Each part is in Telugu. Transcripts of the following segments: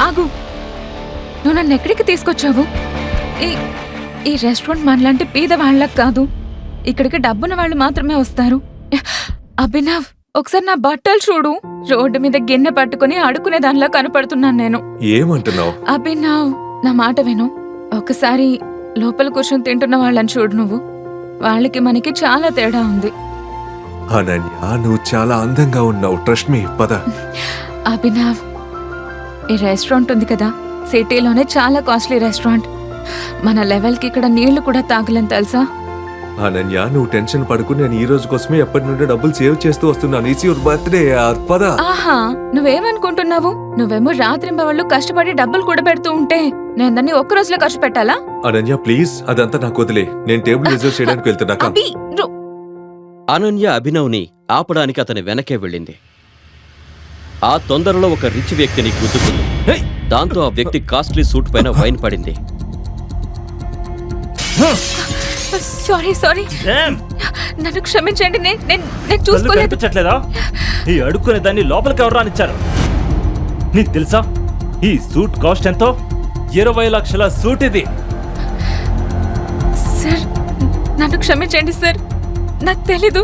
ఆగు, నువ్వు నన్ను ఎక్కడికి తీసుకొచ్చావు? ఈ రెస్టారెంట్ మనలాంటి పేద వాళ్ళకి కాదు, ఇక్కడికి డబ్బున్న వాళ్ళు మాత్రమే వస్తారు. అభినవ్, ఒకసారి నా బట్టలు చూడు. రోడ్డు మీద గిన్నె పట్టుకుని ఆడుకునే దానిలా కనపడుతున్నాను నేను. ఏమంటున్నావు? అభినవ్, నా మాట విను. ఒకసారి లోపల కూర్చొని తింటున్న వాళ్ళని చూడు నువ్వు. వాళ్ళకి మనకి చాలా తేడా ఉంది. అనన్య, నువ్వు చాలా అందంగా ఉన్నావు. Trust me. పద. అభినవ్, ఈ రెస్టారెంట్ ఉంది కదా, సిటీలోనే చాలా కాస్ట్లీ రెస్టారెంట్. మన లెవెల్కి ఇక్కడ నీళ్లు కూడా తాగలేని తెలుసా? అనన్య, నువ్వు టెన్షన్ పడుకు. నేను ఈ రోజు కోసమే ఎప్పటి నుండి డబ్బులు సేవ్ చేస్తూ వస్తున్నాను. It's your birthday. పద. ఆహా, నువ్వేమనుకుంటున్నావు? నువ్వేమో రాత్రింబవళ్ళు కష్టపడి డబ్బులు కూడా పెడుతూ ఉంటే నేను దాన్ని ఒక్క రోజులో ఖర్చు పెట్టాలా? అనన్య ప్లీజ్, అదంతా నాకు వదిలే. నేను టేబుల్ రిజర్వ్ చేయడానికి వెళ్తున్నా. అనన్య అభినవ్ని ఆపడానికి అతని వెనకే వెళ్ళింది. ఆ తొందరలో ఒక రిచ్ వ్యక్తిని గుద్దుకుంది. దాంతో ఆ వ్యక్తి కాస్ట్లీ సూట్ పైన వైన్ పడింది. సారీ, నన్ను క్షమించండి. నేను చూసుకోలేదు. ఈ అడుక్కునే దాన్ని లోపలికి ఎవరు రానిచ్చారు? నీకు తెలుసా ఈ సూట్ కాస్ట్ ఎంతో? 20 లక్షల సూట్ ఇది. సార్, నన్ను క్షమించండి సార్, నాకు తెలీదు.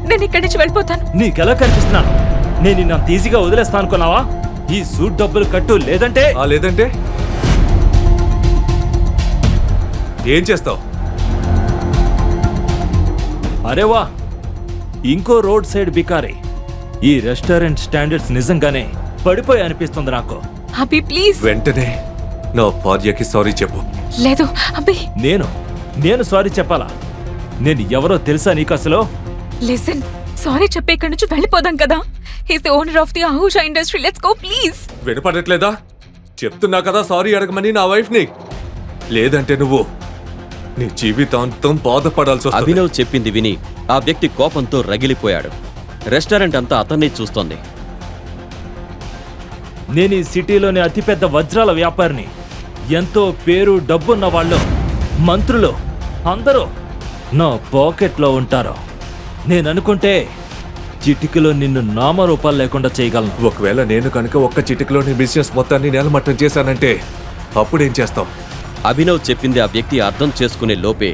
నేను ఇక్కడి నుంచి వెళ్ళిపోతాను. నీకెలా కనిపిస్తున్నాను? నేను నా ఈజీగా వదిలేస్తా అనుకున్నావా? ఈ సూట్ డబ్బులు కట్టు, లేదంటే లేదంటే ఏం చేస్తావు? అరేవా, ఇంకో రోడ్ సైడ్ బికారి. ఈ రెస్టారెంట్ స్టాండర్డ్స్ నిజంగానే పడిపోయి అనిపిస్తుంది నాకు. అభి ప్లీజ్. వెంటనే నా భార్యకి సారీ చెప్పు. లేదు అభి. నేను సారీ చెప్పాలా? నేను ఎవరో తెలుసా నీకు అసలు? లిసన్, సారీ చెప్పి ఇక్కడి నుంచి వెళ్ళిపోదాం కదా. He's the owner of the ఆహుషా ఇండస్ట్రీ. Let's go please. వినపడట్లేదా? చెప్తున్నా కదా సారీ అడగమని నా వైఫ్ ని. లేదంటే నువ్వు నీ జీవితాంతం బాధపడాల్సి వస్తుంది. అభినవ్ చెప్పింది విని ఆ వ్యక్తి కోపంతో రగిలిపోయాడు. రెస్టారెంట్ అంతా అతన్ని చూస్తోంది. నేను ఈ సిటీలోని అతిపెద్ద వజ్రాల వ్యాపారిని. ఎంతో పేరు డబ్బున్న వాళ్ళు, మంత్రులు అందరూ నా పాకెట్లో ఉంటారు. నేననుకుంటే చిటికలో నిన్ను నామరూపాలు లేకుండా చేయగలను. ఒకవేళ నేను కనుక ఒక్క చిటికలోని బిజినెస్ మొత్తాన్ని నేలమట్టం చేశానంటే అప్పుడేం చేస్తావు? అభినవ్ చెప్పింది ఆ వ్యక్తి అర్థం చేసుకునే లోపే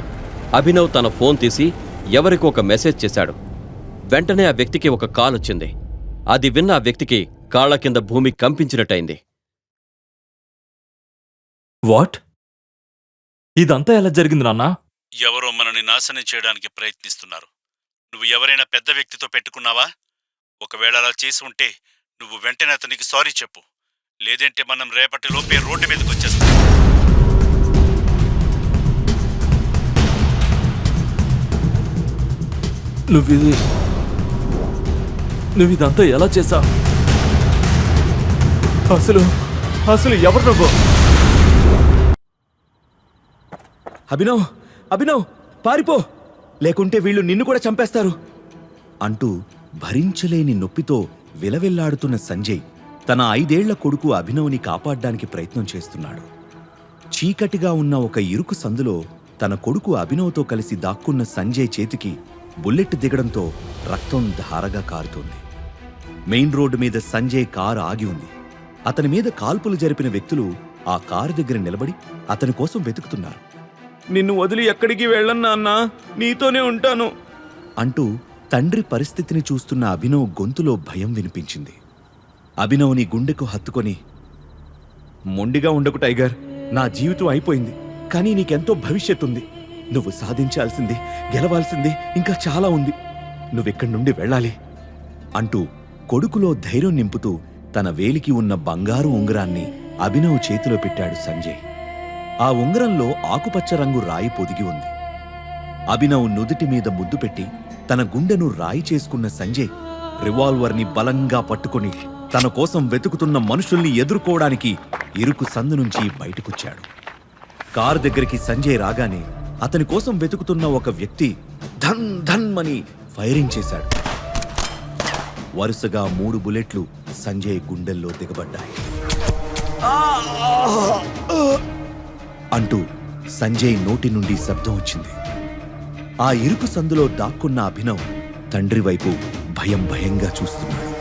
అభినవ్ తన ఫోన్ తీసి ఎవరికో ఒక మెసేజ్ చేశాడు. వెంటనే ఆ వ్యక్తికి ఒక కాల్ వచ్చింది. అది విన్న ఆ వ్యక్తికి కాళ్ల కింద భూమి కంపించినట్టయింది. వాట్? ఇదంతా ఎలా జరిగింది నాన్నా? ఎవరో మనని నాశనం చేయడానికి ప్రయత్నిస్తున్నారు. నువ్వు ఎవరైనా పెద్ద వ్యక్తితో పెట్టుకున్నావా? ఒకవేళ అలా చేసి ఉంటే నువ్వు వెంటనే అతనికి సారీ చెప్పు. లేదంటే మనం రేపటి లోపే రోడ్డు మీదకి వచ్చేస్తాం. నువ్విదంతా ఎలా చేశా? అసలు ఎవరు నువ్వు? అభినవ్ పారిపో, లేకుంటే వీళ్ళు నిన్ను కూడా చంపేస్తారు అంటూ భరించలేని నొప్పితో విలవిల్లాడుతున్న సంజయ్ తన 5 ఏళ్ల కొడుకు అభినవ్ని కాపాడ్డానికి ప్రయత్నం చేస్తున్నాడు. చీకటిగా ఉన్న ఒక ఇరుకు సందులో తన కొడుకు అభినవ్తో కలిసి దాక్కున్న సంజయ్ చేతికి బుల్లెట్ దిగడంతో రక్తం ధారగా కారుతోంది. మెయిన్ రోడ్డు మీద సంజయ్ కారు ఆగి ఉంది. అతని మీద కాల్పులు జరిపిన వ్యక్తులు ఆ కారు దగ్గర నిలబడి అతని కోసం వెతుకుతున్నారు. నిన్ను వదిలి ఎక్కడికి వెళ్ళన్నా అన్నా, నీతోనే ఉంటాను అంటూ తండ్రి పరిస్థితిని చూస్తున్న అభినవ్ గొంతులో భయం వినిపించింది. అభినవ్ని గుండెకు హత్తుకొని, మొండిగా ఉండకు టైగర్, నా జీవితం అయిపోయింది, కానీ నీకెంతో భవిష్యత్తుంది. నువ్వు సాధించాల్సింది, గెలవాల్సింది ఇంకా చాలా ఉంది. నువ్వెక్కడి నుండి వెళ్ళాలి అంటూ కొడుకులో ధైర్యం నింపుతూ తన వేలికి ఉన్న బంగారు ఉంగరాన్ని అభినవ్ చేతిలో పెట్టాడు సంజయ్. ఆ ఉంగరంలో ఆకుపచ్చ రంగు రాయి పొదిగి ఉంది. అభినవ్ నుదుటి మీద ముద్దు పెట్టి తన గుండెను రాయి చేసుకున్న సంజయ్ రివాల్వర్ని బలంగా పట్టుకుని తన కోసం వెతుకుతున్న మనుషుల్ని ఎదుర్కోవడానికి ఇరుకు సందు నుంచి బయటకొచ్చాడు. కారు దగ్గరికి సంజయ్ రాగానే అతని కోసం వెతుకుతున్న ఒక వ్యక్తి ధన్ ధన్ అని ఫైరింగ్ చేశాడు. వరుసగా 3 బుల్లెట్లు సంజయ్ గుండెల్లో దిగబడ్డాయి. అంటూ సంజయ్ నోటి నుండి శబ్దం వచ్చింది. ఆ ఇరుకు సందులో దాక్కున్న అభినవ్ తండ్రి వైపు భయంగా చూస్తున్నాడు.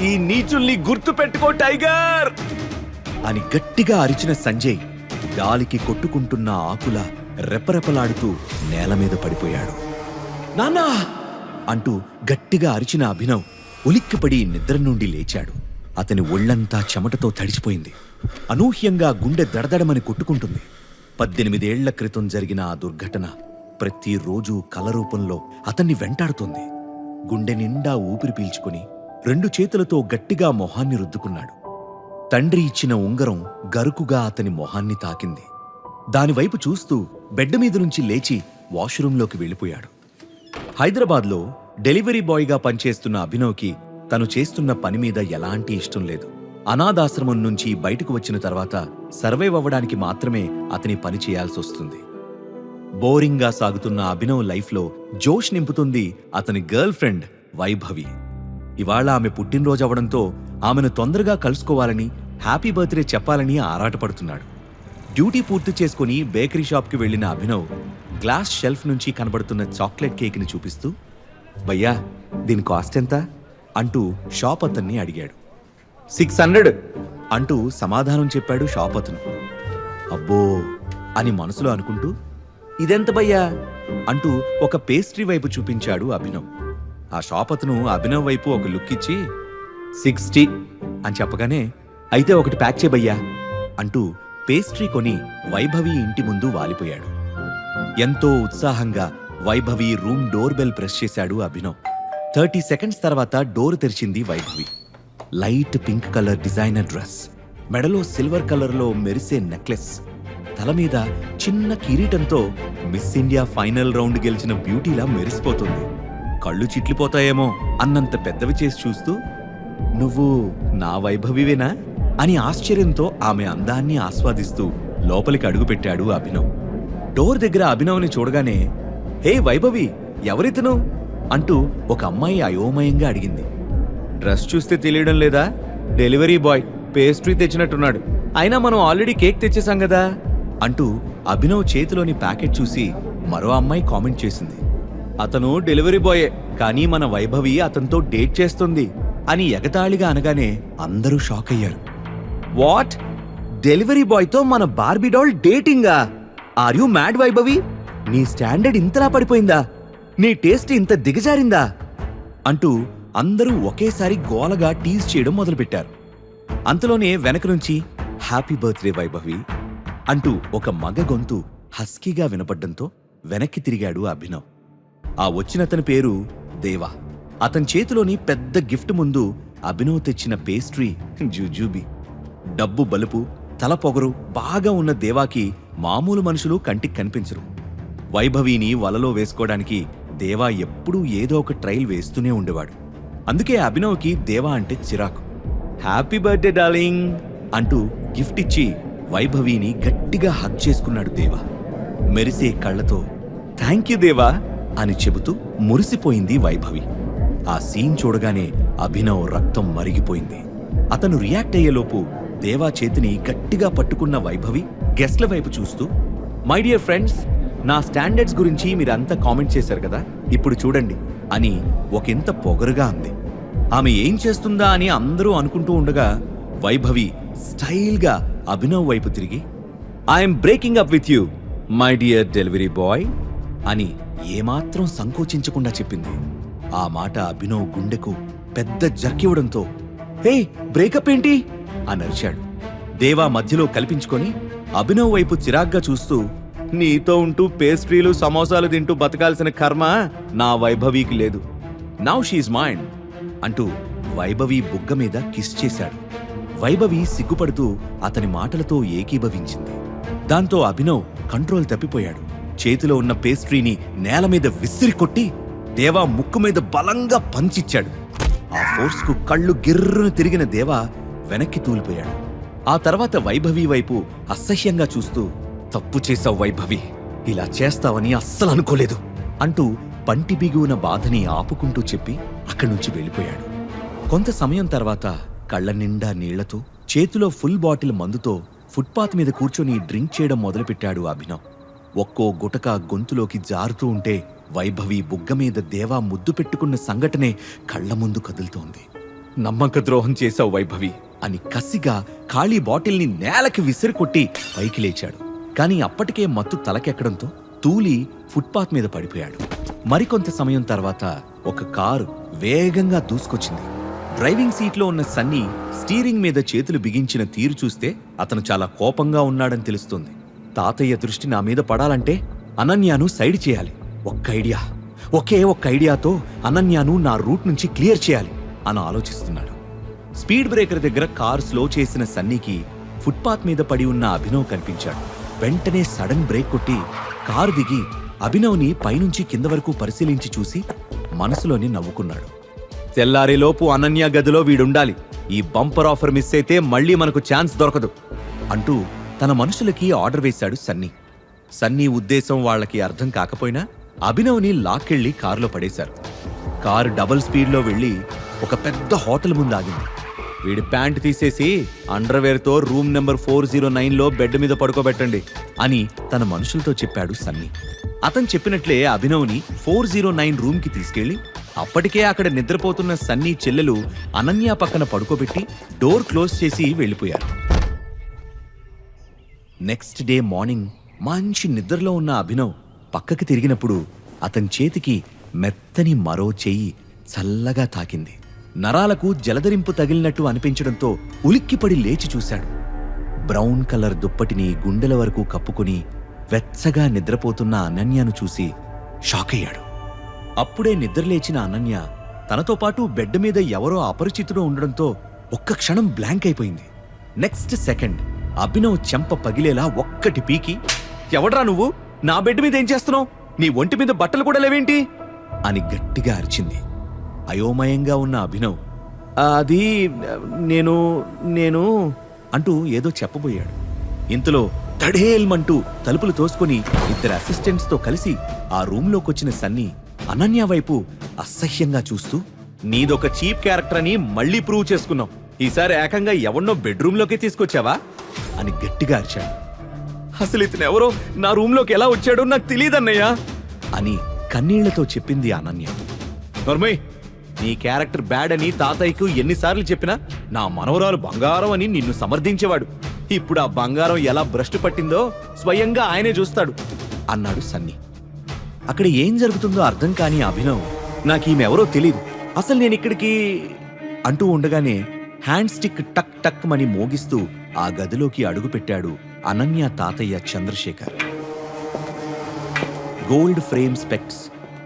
ఈ నీచుల్ని గుర్తు పెట్టుకో టైగర్ అని గట్టిగా అరిచిన సంజయ్ గాలికి కొట్టుకుంటున్న ఆకుల రెపరెపలాడుతూ నేల మీద పడిపోయాడు. నాన్నా అంటూ గట్టిగా అరిచిన అభినవ్ ఉలిక్కిపడి నిద్ర నుండి లేచాడు. అతని ఒళ్లంతా చెమటతో తడిచిపోయింది. అనూహ్యంగా గుండె దడదడమని కొట్టుకుంటుంది. 18 ఏళ్ల క్రితం జరిగిన ఆ దుర్ఘటన ప్రతిరోజు కల రూపంలో అతన్ని వెంటాడుతోంది. గుండె నిండా ఊపిరి పీల్చుకుని 2 చేతులతో గట్టిగా మొహాన్ని రుద్దుకున్నాడు. తండ్రి ఇచ్చిన ఉంగరం గరుకుగా అతని మొహాన్ని తాకింది. దానివైపు చూస్తూ బెడ్ మీద నుంచి లేచి వాష్రూంలోకి వెళ్ళిపోయాడు. హైదరాబాద్లో డెలివరీ బాయ్గా పనిచేస్తున్న అభినవ్కి తను చేస్తున్న పని మీద ఎలాంటి ఇష్టం లేదు. అనాథాశ్రమం నుంచి బయటకు వచ్చిన తర్వాత సర్వైవ్ అవ్వడానికి మాత్రమే అతని పని చేయాల్సొస్తుంది. బోరింగ్గా సాగుతున్న అభినవ్ లైఫ్లో జోష్ నింపుతుంది అతని గర్ల్ ఫ్రెండ్ వైభవి. ఇవాళ ఆమె పుట్టినరోజు అవడంతో ఆమెను తొందరగా కలుసుకోవాలని, హ్యాపీ బర్త్డే చెప్పాలని ఆరాటపడుతున్నాడు. డ్యూటీ పూర్తి చేసుకుని బేకరీ షాప్కి వెళ్లిన అభినవ్ గ్లాస్ షెల్ఫ్ నుంచి కనబడుతున్న చాక్లెట్ కేక్ని చూపిస్తూ, భయ్యా దీని కాస్ట్ ఎంత అంటూ షాప్ అతన్ని అడిగాడు. 600 అంటూ సమాధానం చెప్పాడు షాప్ అతను. అబ్బో అని మనసులో అనుకుంటూ, ఇదెంత భయ్యా అంటూ ఒక పేస్ట్రీ వైపు చూపించాడు అభినవ్. ఆ షాప్ అతను అభినవ్ వైపు ఒక లుక్ ఇచ్చి 60 అని చెప్పగానే, అయితే ఒకటి ప్యాక్ చేయబయ్యా అంటూ పేస్ట్రీ కొని వైభవి ఇంటి ముందు వాలిపోయాడు. ఎంతో ఉత్సాహంగా Vaibhavi room door bell press చేశాడు అభినవ్. 30 సెకండ్స్ తర్వాత డోర్ తెరిచింది Vaibhavi. Light pink colour designer dress, మెడలో సిల్వర్ కలర్లో మెరిసే నెక్లెస్, తల మీద చిన్న కిరీటంతో మిస్ ఇండియా ఫైనల్ రౌండ్ గెలిచిన బ్యూటీలా మెరిసిపోతుంది. కళ్ళు చిట్లిపోతాయేమో అన్నంత పెద్దవి చేసి చూస్తూ, నువ్వు నా వైభవివేనా అని ఆశ్చర్యంతో ఆమె అందాన్ని ఆస్వాదిస్తూ లోపలికి అడుగుపెట్టాడు అభినవ్. డోర్ దగ్గర అభినవ్ని చూడగానే, హే వైభవి, ఎవరితను అంటూ ఒక అమ్మాయి అయోమయంగా అడిగింది. డ్రెస్ చూస్తే తెలియడం లేదా? డెలివరీ బాయ్ పేస్ట్రీ తెచ్చినట్టున్నాడు. అయినా మనం ఆల్రెడీ కేక్ తెచ్చేసాం కదా అంటూ అభినవ్ చేతిలోని ప్యాకెట్ చూసి మరో అమ్మాయి కామెంట్ చేసింది. అతను డెలివరీ బాయే, కానీ మన వైభవి అతనితో డేట్ చేస్తుంది అని ఎగతాళిగా అనగానే అందరూ షాక్ అయ్యారు. వాట్? డెలివరీ బాయ్తో మన బార్బీ డాల్ డేటింగా? Are you mad Vaibhavi? నీ స్టాండర్డ్ ఇంతలా పడిపోయిందా? నీ టేస్ట్ ఇంత దిగజారిందా అంటూ అందరూ ఒకేసారి గోలగా టీజ్ చేయడం మొదలుపెట్టారు. అంతలోనే వెనక నుంచి హ్యాపీ బర్త్డే వైభవి అంటూ ఒక మగ గొంతు హస్కీగా వినపడ్డంతో వెనక్కి తిరిగాడు అభినవ్. ఆ వచ్చినతని పేరు దేవా. అతని చేతిలోని పెద్ద గిఫ్ట్ ముందు అభినవ్ తెచ్చిన పేస్ట్రీ జుజుబీ. డబ్బు బలుపు, తల పొగరు బాగా ఉన్న దేవాకి మామూలు మనుషులు కంటికి కనిపించరు. వైభవిని వలలో వేసుకోవడానికి దేవా ఎప్పుడూ ఏదో ఒక ట్రైల్ వేస్తూనే ఉండేవాడు. అందుకే అభినవ్కి దేవా అంటే చిరాకు. హ్యాపీ బర్త్డే డార్లింగ్ అంటూ గిఫ్ట్ ఇచ్చి వైభవిని గట్టిగా హగ్ చేసుకున్నాడు దేవా. మెరిసే కళ్లతో థ్యాంక్ యూ దేవా అని చెబుతూ మురిసిపోయింది వైభవి. ఆ సీన్ చూడగానే అభినవ్ రక్తం మరిగిపోయింది. అతను రియాక్ట్ అయ్యేలోపు దేవా చేతిని గట్టిగా పట్టుకున్న వైభవి గెస్ట్ల వైపు చూస్తూ, మై డియర్ ఫ్రెండ్స్, నా స్టాండర్డ్స్ గురించి మీరంతా కామెంట్ చేశారు కదా, ఇప్పుడు చూడండి అని ఒకంత పొగరుగా అంది. ఆమె ఏం చేస్తుందా అని అందరూ అనుకుంటూ ఉండగా వైభవి స్టైల్గా అభినవ్ వైపు తిరిగి, I'm breaking up with you my dear delivery boy అని ఏమాత్రం సంకోచించకుండా చెప్పింది. ఆ మాట అభినవ్ గుండెకు పెద్ద జర్కివ్వడంతో, హే బ్రేకప్ ఏంటి అని అరిచాడు. దేవా మధ్యలో కల్పించుకొని అభినవ్ వైపు చిరాగ్గా చూస్తూ, నీతో ఉంటూ పేస్ట్రీలు సమోసాలు తింటూ బతకాల్సిన కర్మ నా వైభవికి లేదు. నౌ షీజ్ మైండ్ అంటూ వైభవి బుగ్గ మీద కిస్ చేశాడు. వైభవి సిగ్గుపడుతూ అతని మాటలతో ఏకీభవించింది. దాంతో అభినవ్ కంట్రోల్ తప్పిపోయాడు. చేతిలో ఉన్న పేస్ట్రీని నేల మీద విసిరి కొట్టి దేవా ముక్కు మీద బలంగా పంచిచ్చాడు. ఆ ఫోర్స్కు కళ్ళు గిర్రును తిరిగిన దేవా వెనక్కి తూలిపోయాడు. ఆ తర్వాత వైభవి వైపు అసహ్యంగా చూస్తూ, తప్పు చేశావు వైభవి, ఇలా చేస్తావని అస్సలు అనుకోలేదు అంటూ పంటి బిగువున బాధని ఆపుకుంటూ చెప్పి అక్కడి నుంచి వెళ్ళిపోయాడు. కొంత సమయం తర్వాత కళ్ళ నిండా నీళ్లతో, చేతిలో ఫుల్ బాటిల్ మందుతో ఫుట్పాత్ మీద కూర్చొని డ్రింక్ చేయడం మొదలుపెట్టాడు అభినవ్. ఒక్కో గుటక గొంతులోకి జారుతూ ఉంటే వైభవి బుగ్గ మీద దేవా ముద్దు పెట్టుకున్న సంఘటనే కళ్ల ముందు కదులుతోంది. నమ్మక ద్రోహం చేశావు వైభవి అని కసిగా ఖాళీ బాటిల్ని నేలకి విసిరికొట్టి పైకి లేచాడు. కాని అప్పటికే మత్తు తలకెక్కడంతో తూలి ఫుట్పాత్ మీద పడిపోయాడు. మరికొంత సమయం తర్వాత ఒక కారు వేగంగా దూసుకొచ్చింది. డ్రైవింగ్ సీట్లో ఉన్న సన్నీ స్టీరింగ్ మీద చేతులు బిగించిన తీరు చూస్తే అతను చాలా కోపంగా ఉన్నాడని తెలుస్తుంది. తాతయ్య దృష్టి నా మీద పడాలంటే అనన్యను సైడ్ చేయాలి. ఒకే ఒక్క ఐడియాతో అనన్యను నా రూట్ నుంచి క్లియర్ చేయాలి అని ఆలోచిస్తున్నాడు. స్పీడ్ బ్రేకర్ దగ్గర కారు స్లో చేసిన సన్నీకి ఫుట్పాత్ మీద పడి ఉన్న అభినవ్ కనిపించాడు. వెంటనే సడన్ బ్రేక్ కొట్టి కారు దిగి అభినవ్ని పైనుంచి కింద వరకు పరిశీలించి చూసి మనసులోని నవ్వుకున్నాడు. తెల్లారేలోపు అనన్య గదిలో వీడుండాలి. ఈ బంపర్ ఆఫర్ మిస్ అయితే మళ్ళీ మనకు ఛాన్స్ దొరకదు అంటూ తన మనుషులకి ఆర్డర్ వేశాడు సన్నీ. సన్నీ ఉద్దేశం వాళ్ళకి అర్థం కాకపోయినా అభినవ్ని లాక్కెళ్లి కారులో పడేశారు. కారు డబుల్ స్పీడ్లో వెళ్లి ఒక పెద్ద హోటల్ ముందు ఆగింది. వీడి ప్యాంట్ తీసేసి అండర్వేర్తో రూమ్ నెంబర్ 409లో బెడ్ మీద పడుకోబెట్టండి అని తన మనుషులతో చెప్పాడు సన్నీ. అతను చెప్పినట్లే అభినవ్ని 409 రూమ్కి తీసుకెళ్లి అప్పటికే అక్కడ నిద్రపోతున్న సన్నీ చెల్లెలు అనన్య పక్కన పడుకోబెట్టి డోర్ క్లోజ్ చేసి వెళ్లిపోయారు. నెక్స్ట్ డే మార్నింగ్ మంచి నిద్రలో ఉన్న అభినవ్ పక్కకి తిరిగినప్పుడు అతని చేతికి మెత్తని మరో చెయ్యి చల్లగా తాకింది. నరాలకు జలధరింపు తగిలినట్టు అనిపించడంతో ఉలిక్కిపడి లేచి చూశాడు. బ్రౌన్ కలర్ దుప్పటిని గుండెల వరకు కప్పుకుని వెచ్చగా నిద్రపోతున్న అనన్యను చూసి షాక్ అయ్యాడు. అప్పుడే నిద్రలేచిన అనన్య తనతో పాటు బెడ్ మీద ఎవరో అపరిచితుడు ఉండడంతో ఒక్క క్షణం బ్లాంక్ అయిపోయింది. నెక్స్ట్ సెకండ్ అభినవ్ చెంప పగిలేలా ఒక్కటి పీకి, ఎవడ్రా నువ్వు? నా బెడ్ మీద ఏం చేస్తున్నావు? నీ ఒంటి మీద బట్టలు కూడా లేవేంటి అని గట్టిగా అరిచింది. అయోమయంగా ఉన్న అభినవ్ అది నేను అంటూ ఏదో చెప్పబోయాడు. ఇంతలో తడేల్మంటూ తలుపులు తోసుకొని ఇద్దరు అసిస్టెంట్స్తో కలిసి ఆ రూంలోకొచ్చిన సన్నీ అనన్య వైపు అసహ్యంగా చూస్తూ, నీదొక చీప్ క్యారెక్టర్ అని మళ్ళీ ప్రూవ్ చేసుకున్నావు. ఈసారి ఏకంగా ఎవన్నో బెడ్రూమ్లోకి తీసుకొచ్చావా అని గట్టిగా అరిచాడు. అసలు ఇతను ఎవరో నా రూంలోకి ఎలా వచ్చాడో నాకు తెలియదన్నయ్యా అని కన్నీళ్లతో చెప్పింది అనన్య. నర్మయ్, నీ క్యారెక్టర్ బ్యాడ్ అని తాతయ్యకు ఎన్నిసార్లు చెప్పినా నా మనవరాలు బంగారం అని నిన్ను సమర్థించేవాడు. ఇప్పుడు ఆ బంగారం ఎలా భ్రష్టు పట్టిందో స్వయంగా ఆయనే చూస్తాడు అన్నాడు సన్నీ. అక్కడ ఏం జరుగుతుందో అర్థం కాని అభినవ్ నాకీమెవరో తెలీదు, అసలు నేనిక్కడికి అంటూ ఉండగానే హ్యాండ్ స్టిక్ టక్ టక్ మని మోగిస్తూ ఆ గదిలోకి అడుగుపెట్టాడు అనన్య తాతయ్య చంద్రశేఖర్. గోల్డ్ ఫ్రేమ్ స్పెక్ట్స్,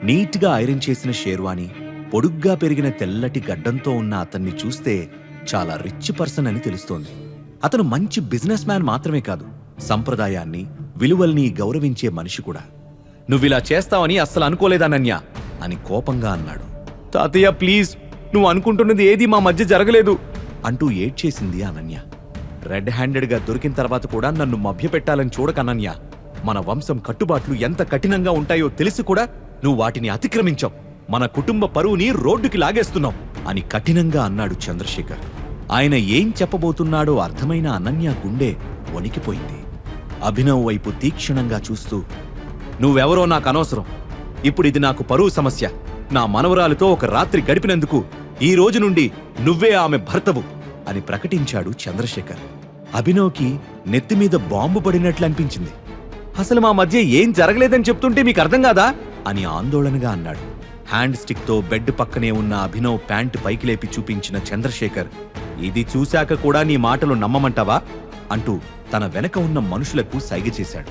నీట్గా ఐరన్ చేసిన షేర్వాణి, పొడుగ్గా పెరిగిన తెల్లటి గడ్డంతో ఉన్న అతన్ని చూస్తే చాలా రిచ్ పర్సన్ అని తెలుస్తోంది. అతను మంచి బిజినెస్ మ్యాన్ మాత్రమే కాదు, సంప్రదాయాన్ని విలువల్ని గౌరవించే మనిషి కూడా. నువ్విలా చేస్తావని అస్సలు అనుకోలేదనన్య అని కోపంగా అన్నాడు. తాతయ్య ప్లీజ్, నువ్వు అనుకుంటున్నది ఏది మా మధ్య జరగలేదు అంటూ ఏడ్చేసింది అనన్య. రెడ్ హ్యాండెడ్గా దొరికిన తర్వాత కూడా నన్ను మభ్యపెట్టాలని చూడకనన్య. మన వంశం కట్టుబాట్లు ఎంత కఠినంగా ఉంటాయో తెలిసి కూడా నువ్వు వాటిని అతిక్రమించావు. మన కుటుంబ పరువుని రోడ్డుకి లాగేస్తున్నావు అని కఠినంగా అన్నాడు చంద్రశేఖర్. ఆయన ఏం చెప్పబోతున్నాడో అర్థమైన అనన్య గుండె వణికిపోయింది. అభినవ్ వైపు తీక్షణంగా చూస్తూ, నువ్వెవరో నాకు అనవసరం. ఇప్పుడు ఇది నాకు పరువు సమస్య. నా మనవరాలితో ఒక రాత్రి గడిపినందుకు ఈ రోజు నుండి నువ్వే ఆమె భర్తవు అని ప్రకటించాడు చంద్రశేఖర్. అభినవ్కి నెత్తిమీద బాంబు పడినట్లు అనిపించింది. అసలు మా మధ్య ఏం జరగలేదని చెప్తుంటే మీకు అర్థం కాదా అని ఆందోళనగా అన్నాడు. హ్యాండ్ స్టిక్ తో బెడ్ పక్కనే ఉన్న అభినవ్ ప్యాంటు పైకి లేపి చూపించిన చంద్రశేఖర్, ఇది చూశాక కూడా నీ మాటలు నమ్మమంటావా అంటూ తన వెనక ఉన్న మనుషులకు సైగ చేశాడు.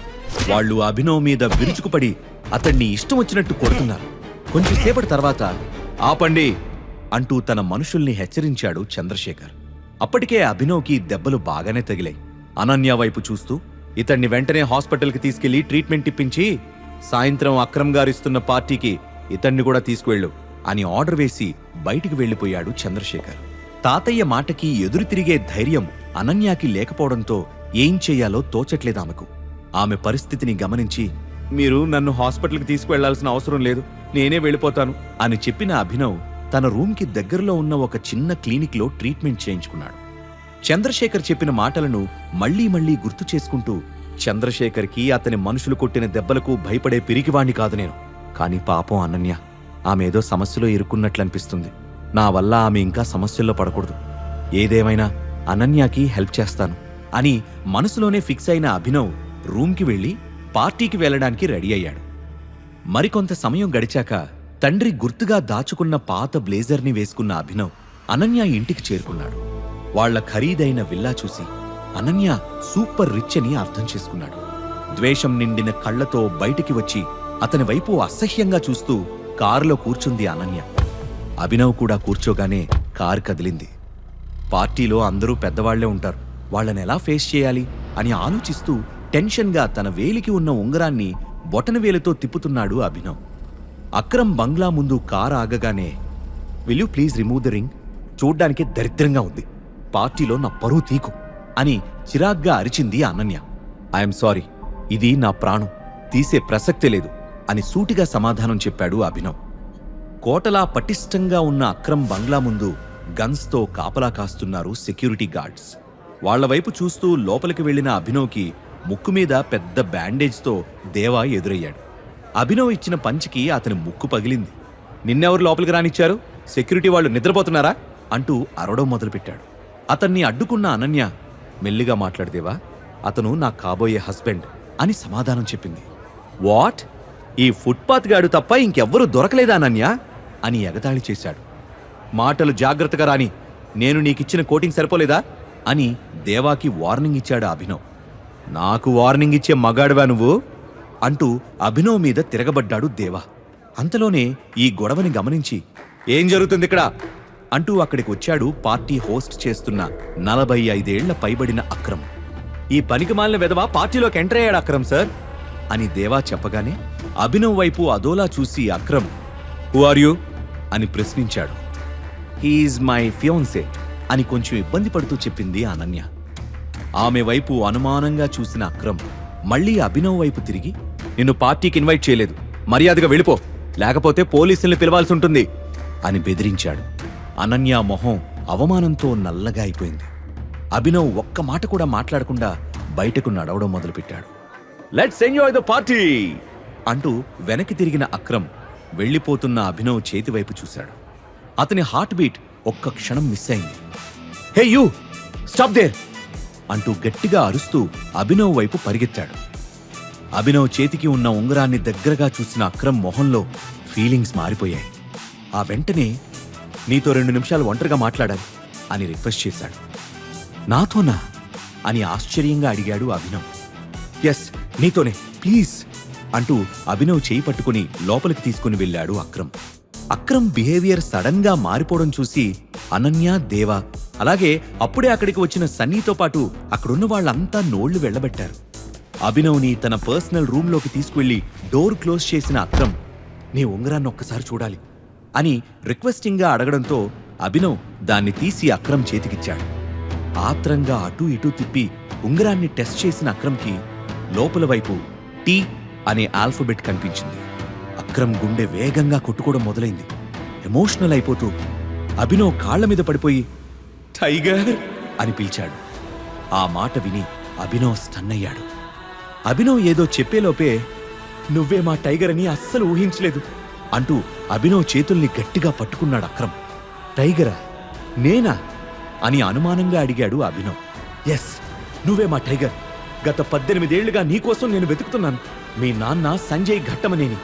వాళ్ళు అభినవ్ మీద విరుచుకుపడి అతన్ని ఇష్టం వచ్చినట్టు కొడుతున్నారు. కొంచెంసేపటి తర్వాత ఆపండి అంటూ తన మనుషుల్ని హెచ్చరించాడు చంద్రశేఖర్. అప్పటికే అభినవ్కి దెబ్బలు బాగానే తగిలాయి. అనన్య వైపు చూస్తూ, ఇతన్ని వెంటనే హాస్పిటల్కి తీసుకెళ్లి ట్రీట్మెంట్ ఇప్పించి సాయంత్రం అక్రమ్ గారిస్తున్న పార్టీకి ఇతన్ని కూడా తీసుకువెళ్ళు అని ఆర్డర్ వేసి బయటికి వెళ్లిపోయాడు చంద్రశేఖర్. తాతయ్య మాటకి ఎదురు తిరిగే ధైర్యం అనన్యాకి లేకపోవడంతో ఏం చెయ్యాలో తోచట్లేదామెకు. ఆమె పరిస్థితిని గమనించి, మీరు నన్ను హాస్పిటల్కి తీసుకువెళ్లాల్సిన అవసరం లేదు, నేనే వెళ్ళిపోతాను అని చెప్పిన అభినవ్ తన రూమ్కి దగ్గరలో ఉన్న ఒక చిన్న క్లినిక్లో ట్రీట్మెంట్ చేయించుకున్నాడు. చంద్రశేఖర్ చెప్పిన మాటలను మళ్లీ మళ్లీ గుర్తు చేసుకుంటూ, చంద్రశేఖర్కి అతని మనుషులు కొట్టిన దెబ్బలకు భయపడే పిరికివాణ్ణి కాదు నేను. కాని పాపం అనన్య, ఆమె ఏదో సమస్యలో ఇరుక్కున్నట్లనిపిస్తుంది. నా వల్ల ఆమె ఇంకా సమస్యల్లో పడకూడదు. ఏదేమైనా అనన్యకి హెల్ప్ చేస్తాను అని మనసులోనే ఫిక్స్ అయిన అభినవ్ రూమ్కి వెళ్లి పార్టీకి వెళ్లడానికి రెడీ అయ్యాడు. మరికొంత సమయం గడిచాక తండ్రి గుర్తుగా దాచుకున్న పాత బ్లేజర్ని వేసుకున్న అభినవ్ అనన్య ఇంటికి చేరుకున్నాడు. వాళ్ల ఖరీదైన విల్లా చూసి అనన్య సూపర్ రిచ్ అని అర్థం చేసుకున్నాడు. ద్వేషం నిండిన కళ్లతో బయటికి వచ్చి అతని వైపు అసహ్యంగా చూస్తూ కారులో కూర్చుంది అనన్య. అభినవ్ కూడా కూర్చోగానే కారు కదిలింది. పార్టీలో అందరూ పెద్దవాళ్లే ఉంటారు, వాళ్ళనెలా ఫేస్ చేయాలి అని ఆలోచిస్తూ టెన్షన్గా తన వేలికి ఉన్న ఉంగరాన్ని బొటనవేలుతో తిప్పుతున్నాడు అభినవ్. అక్రమ్ బంగ్లా ముందు కారు ఆగగానే will you please remove the ring, చూడ్డానికి దరిద్రంగా ఉంది, పార్టీలో నా పరువు తీకు అని చిరాగ్గా అరిచింది అనన్య. ఐఎమ్ సారీ, ఇది నా ప్రాణం, తీసే ప్రసక్తే లేదు అని సూటిగా సమాధానం చెప్పాడు అభినవ్. కోటలా పటిష్టంగా ఉన్న అక్రమ్ బంగ్లా ముందు గన్స్తో కాపలా కాస్తున్నారు సెక్యూరిటీ గార్డ్స్. వాళ్ల వైపు చూస్తూ లోపలికి వెళ్లిన అభినవ్కి ముక్కు మీద పెద్ద బ్యాండేజ్తో దేవా ఎదురయ్యాడు. అభినవ్ ఇచ్చిన పంచికి అతని ముక్కు పగిలింది. నిన్నెవరు లోపలికి రానిచ్చారు? సెక్యూరిటీ వాళ్ళు నిద్రపోతున్నారా అంటూ అరవడం మొదలుపెట్టాడు. అతన్ని అడ్డుకున్న అనన్య మెల్లిగా మాట్లాడదేవా, అతను నా కాబోయే హస్బెండ్ అని సమాధానం చెప్పింది. వాట్? ఈ ఫుట్పాత్ గాడు తప్ప ఇంకెవ్వరూ దొరకలేదా అనన్య అని ఎగతాళి చేశాడు. మాటలు జాగ్రత్తగా రాని, నేను నీకిచ్చిన కోటింగ్ సరిపోలేదా అని దేవాకి వార్నింగ్ ఇచ్చాడు అభినవ్. నాకు వార్నింగ్ ఇచ్చే మగాడువా నువ్వు అంటూ అభినవ్ మీద తిరగబడ్డాడు దేవా. అంతలోనే ఈ గొడవని గమనించి ఏం జరుగుతుంది ఇక్కడ అంటూ అక్కడికి వచ్చాడు పార్టీ హోస్ట్ చేస్తున్న 45 ఏళ్ల పైబడిన అక్రమ్. ఈ పనికిమాలిన వెధవ పార్టీలోకి ఎంటర్ అయ్యాడు అక్రమ్ సార్ అని దేవా చెప్పగానే అభినవ్ వైపు అదోలా చూసి అక్రమ్ హూ ఆర్ యూ అని ప్రశ్నించాడు. హీఈజ్ మై ఫియాన్సే అని కొంచెం ఇబ్బంది పడుతూ చెప్పింది అనన్య. ఆమె వైపు అనుమానంగా చూసిన అక్రమ్ మళ్లీ అభినవ్ వైపు తిరిగి నిన్ను పార్టీకి ఇన్వైట్ చేయలేదు, మర్యాదగా వెళ్ళిపో, లేకపోతే పోలీసుల్ని పిలవాల్సి ఉంటుంది అని బెదిరించాడు. అనన్య మొహం అవమానంతో నల్లగా అయిపోయింది. అభినవ్ ఒక్క మాట కూడా మాట్లాడకుండా బయటకు నడవడం మొదలుపెట్టాడు. లెట్స్ ఎంజాయ్ ద పార్టీ అంటూ వెనక్కి తిరిగిన అక్రమ్ వెళ్లిపోతున్న అభినవ్ చేతివైపు చూశాడు. అతని హార్ట్ బీట్ ఒక్క క్షణం మిస్ అయింది. హే యూ, స్టాప్ దేర్ అంటూ గట్టిగా అరుస్తూ అభినవ్ వైపు పరిగెత్తాడు. అభినవ్ చేతికి ఉన్న ఉంగరాన్ని దగ్గరగా చూసిన అక్రమ్ మొహంలో ఫీలింగ్స్ మారిపోయాయి. ఆ వెంటనే నీతో 2 నిమిషాలు ఒంటరిగా మాట్లాడాలి అని రిక్వెస్ట్ చేశాడు. నాతోనా అని ఆశ్చర్యంగా అడిగాడు అభినవ్. ఎస్, నీతోనే, ప్లీజ్ అంటూ అభినవ్ చేయి పట్టుకుని లోపలికి తీసుకుని వెళ్ళాడు అక్రమ్. అక్రమ్ బిహేవియర్ సడన్ గా మారిపోవడం చూసి అనన్య, దేవా అలాగే అప్పుడే అక్కడికి వచ్చిన సన్నీతో పాటు అక్కడున్న వాళ్ళంతా నోళ్లు వెళ్లబెట్టారు. అభినవ్ని తన పర్సనల్ రూమ్లోకి తీసుకువెళ్లి డోర్ క్లోజ్ చేసిన అక్రమ్ నీ ఉంగరాన్ని ఒక్కసారి చూడాలి అని రిక్వెస్టింగ్గా అడగడంతో అభినవ్ దాన్ని తీసి అక్రమ్ చేతికిచ్చాడు. ఆత్రంగా అటూ ఇటూ తిప్పి ఉంగరాన్ని టెస్ట్ చేసిన అక్రమ్కి లోపల వైపు టీ అనే ఆల్ఫబెట్ కనిపించింది. అక్రమ్ గుండె వేగంగా కొట్టుకోవడం మొదలైంది. ఎమోషనల్ అయిపోతూ అభినవ్ కాళ్ల మీద పడిపోయి టైగర్ అని పిలిచాడు. ఆ మాట విని అభినవ్ స్టన్ అయ్యాడు. అభినవ్ ఏదో చెప్పేలోపే నువ్వే మా టైగర్ అని అస్సలు ఊహించలేదు అంటూ అభినవ్ చేతుల్ని గట్టిగా పట్టుకున్నాడు అక్రమ్. టైగరా? నేనా అని అనుమానంగా అడిగాడు అభినవ్. ఎస్, నువ్వే మా టైగర్. గత 18 ఏళ్లుగా నీకోసం నేను వెతుకుతున్నాను. మీ నాన్న సంజయ్ ఘట్టమనేని,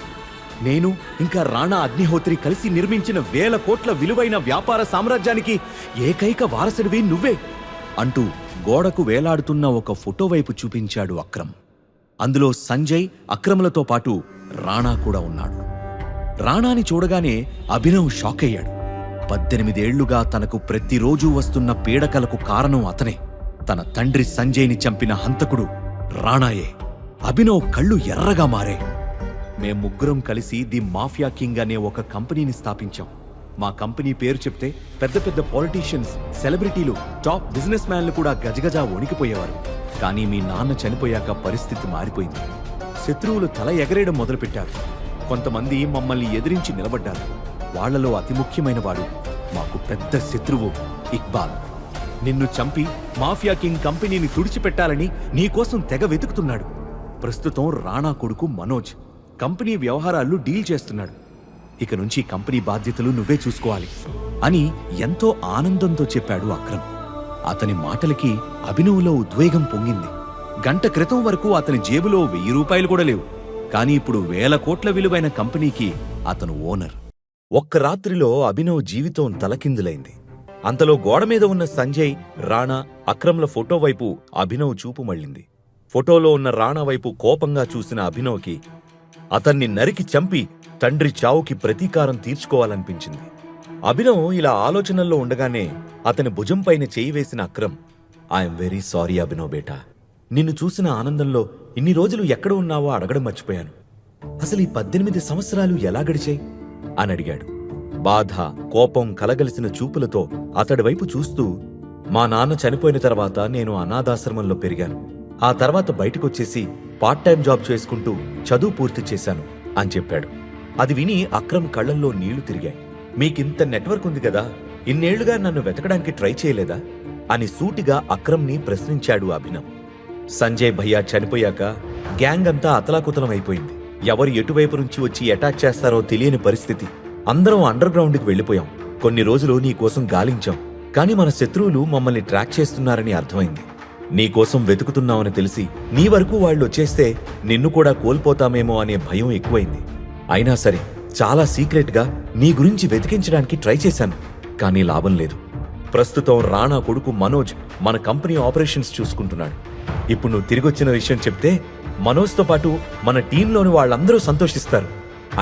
నేను ఇంకా రాణా అగ్నిహోత్రి కలిసి నిర్మించిన 1000 కోట్ల విలువైన వ్యాపార సామ్రాజ్యానికి ఏకైక వారసుడివి నువ్వే అంటూ గోడకు వేలాడుతున్న ఒక ఫోటో వైపు చూపించాడు అక్రమ్. అందులో సంజయ్, అక్రమ్లతో పాటు రాణా కూడా ఉన్నాడు. రాణాని చూడగానే అభినవ్ షాక్ అయ్యాడు. 18 ఏళ్లుగా తనకు ప్రతిరోజూ వస్తున్న పీడకలకు కారణం అతనే. తన తండ్రి సంజయ్ని చంపిన హంతకుడు రాణాయే. అభినవ్ కళ్ళు ఎర్రగా మారే. మేం ముగ్గురం కలిసి ది మాఫియా కింగ్ అనే ఒక కంపెనీని స్థాపించాం. మా కంపెనీ పేరు చెప్తే పెద్ద పెద్ద పాలిటీషియన్స్, సెలబ్రిటీలు, టాప్ బిజినెస్ మ్యాన్లు కూడా గజగజా వణికిపోయేవారు. కానీ మీ నాన్న చనిపోయాక పరిస్థితి మారిపోయింది. శత్రువులు తల ఎగరేయడం మొదలుపెట్టారు. కొంతమంది మమ్మల్ని ఎదిరించి నిలబడ్డారు. వాళ్లలో అతి ముఖ్యమైన వాడు మాకు పెద్ద శత్రువు ఇక్బాల్. నిన్ను చంపి మాఫియా కింగ్ కంపెనీని తుడిచిపెట్టాలని నీకోసం తెగ వెతుకుతున్నాడు. ప్రస్తుతం రాణా కొడుకు మనోజ్ కంపెనీ వ్యవహారాలు డీల్ చేస్తున్నాడు. ఇక నుంచి కంపెనీ బాధ్యతలు నువ్వే చూసుకోవాలి అని ఎంతో ఆనందంతో చెప్పాడు అక్రమ్. అతని మాటలకి అభినవ్లో ఉద్వేగం పొంగింది. గంట క్రితం వరకు అతని జేబులో 1000 రూపాయలు కూడా లేవు. కానీ ఇప్పుడు 1000 కోట్ల విలువైన కంపెనీకి అతను ఓనర్. ఒక్క రాత్రిలో అభినవ్ జీవితం తలకిందులైంది. అంతలో గోడ మీద ఉన్న సంజయ్, రాణా, అక్రమ్ల ఫోటో వైపు అభినవ్ చూపు మళ్ళింది. ఫోటోలో ఉన్న రాణా వైపు కోపంగా చూసిన అభినవ్కి అతన్ని నరికి చంపి తండ్రి చావుకి ప్రతీకారం తీర్చుకోవాలనిపించింది. అభినవ్ ఇలా ఆలోచనల్లో ఉండగానే అతని భుజంపైన చేయి వేసిన Akram, I'm very sorry Abhinav బేటా. నిన్ను చూసిన ఆనందంలో ఇన్ని రోజులు ఎక్కడ ఉన్నావో అడగడం మర్చిపోయాను. అసలు ఈ 18 సంవత్సరాలు ఎలా గడిచాయి అని అడిగాడు. బాధ, కోపం కలగలిసిన చూపులతో అతడి వైపు చూస్తూ, మా నాన్న చనిపోయిన తర్వాత నేను అనాథాశ్రమంలో పెరిగాను. ఆ తర్వాత బయటకొచ్చేసి పార్ట్ టైం జాబ్ చేసుకుంటూ చదువు పూర్తి చేశాను అని చెప్పాడు. అది విని అక్రమ్ కళ్లల్లో నీళ్లు తిరిగాయి. మీకింత నెట్వర్క్ ఉంది కదా, ఇన్నేళ్లుగా నన్ను వెతకడానికి ట్రై చేయలేదా అని సూటిగా అక్రమ్ని ప్రశ్నించాడు అభినవ్. సంజయ్ భయ్యా చనిపోయాక గ్యాంగ్ అంతా అతలాకుతలం అయిపోయింది. ఎవరు ఎటువైపు నుంచి వచ్చి అటాక్ చేస్తారో తెలియని పరిస్థితి. అందరం అండర్ గ్రౌండ్కి వెళ్లిపోయాం. కొన్ని రోజులు నీకోసం గాలించాం. కాని మన శత్రువులు మమ్మల్ని ట్రాక్ చేస్తున్నారని అర్థమైంది. నీకోసం వెతుకుతున్నామని తెలిసి నీ వరకు వాళ్ళు వచ్చేస్తే నిన్ను కూడా కోల్పోతామేమో అనే భయం ఎక్కువైంది. అయినా సరే చాలా సీక్రెట్గా నీ గురించి వెతికించడానికి ట్రై చేశాను. కానీ లాభం లేదు. ప్రస్తుతం రాణా కొడుకు మనోజ్ మన కంపెనీ ఆపరేషన్స్ చూసుకుంటున్నాడు. ఇప్పుడు నువ్వు తిరిగొచ్చిన విషయం చెప్తే మనోజ్తో పాటు మన టీంలోని వాళ్ళందరూ సంతోషిస్తారు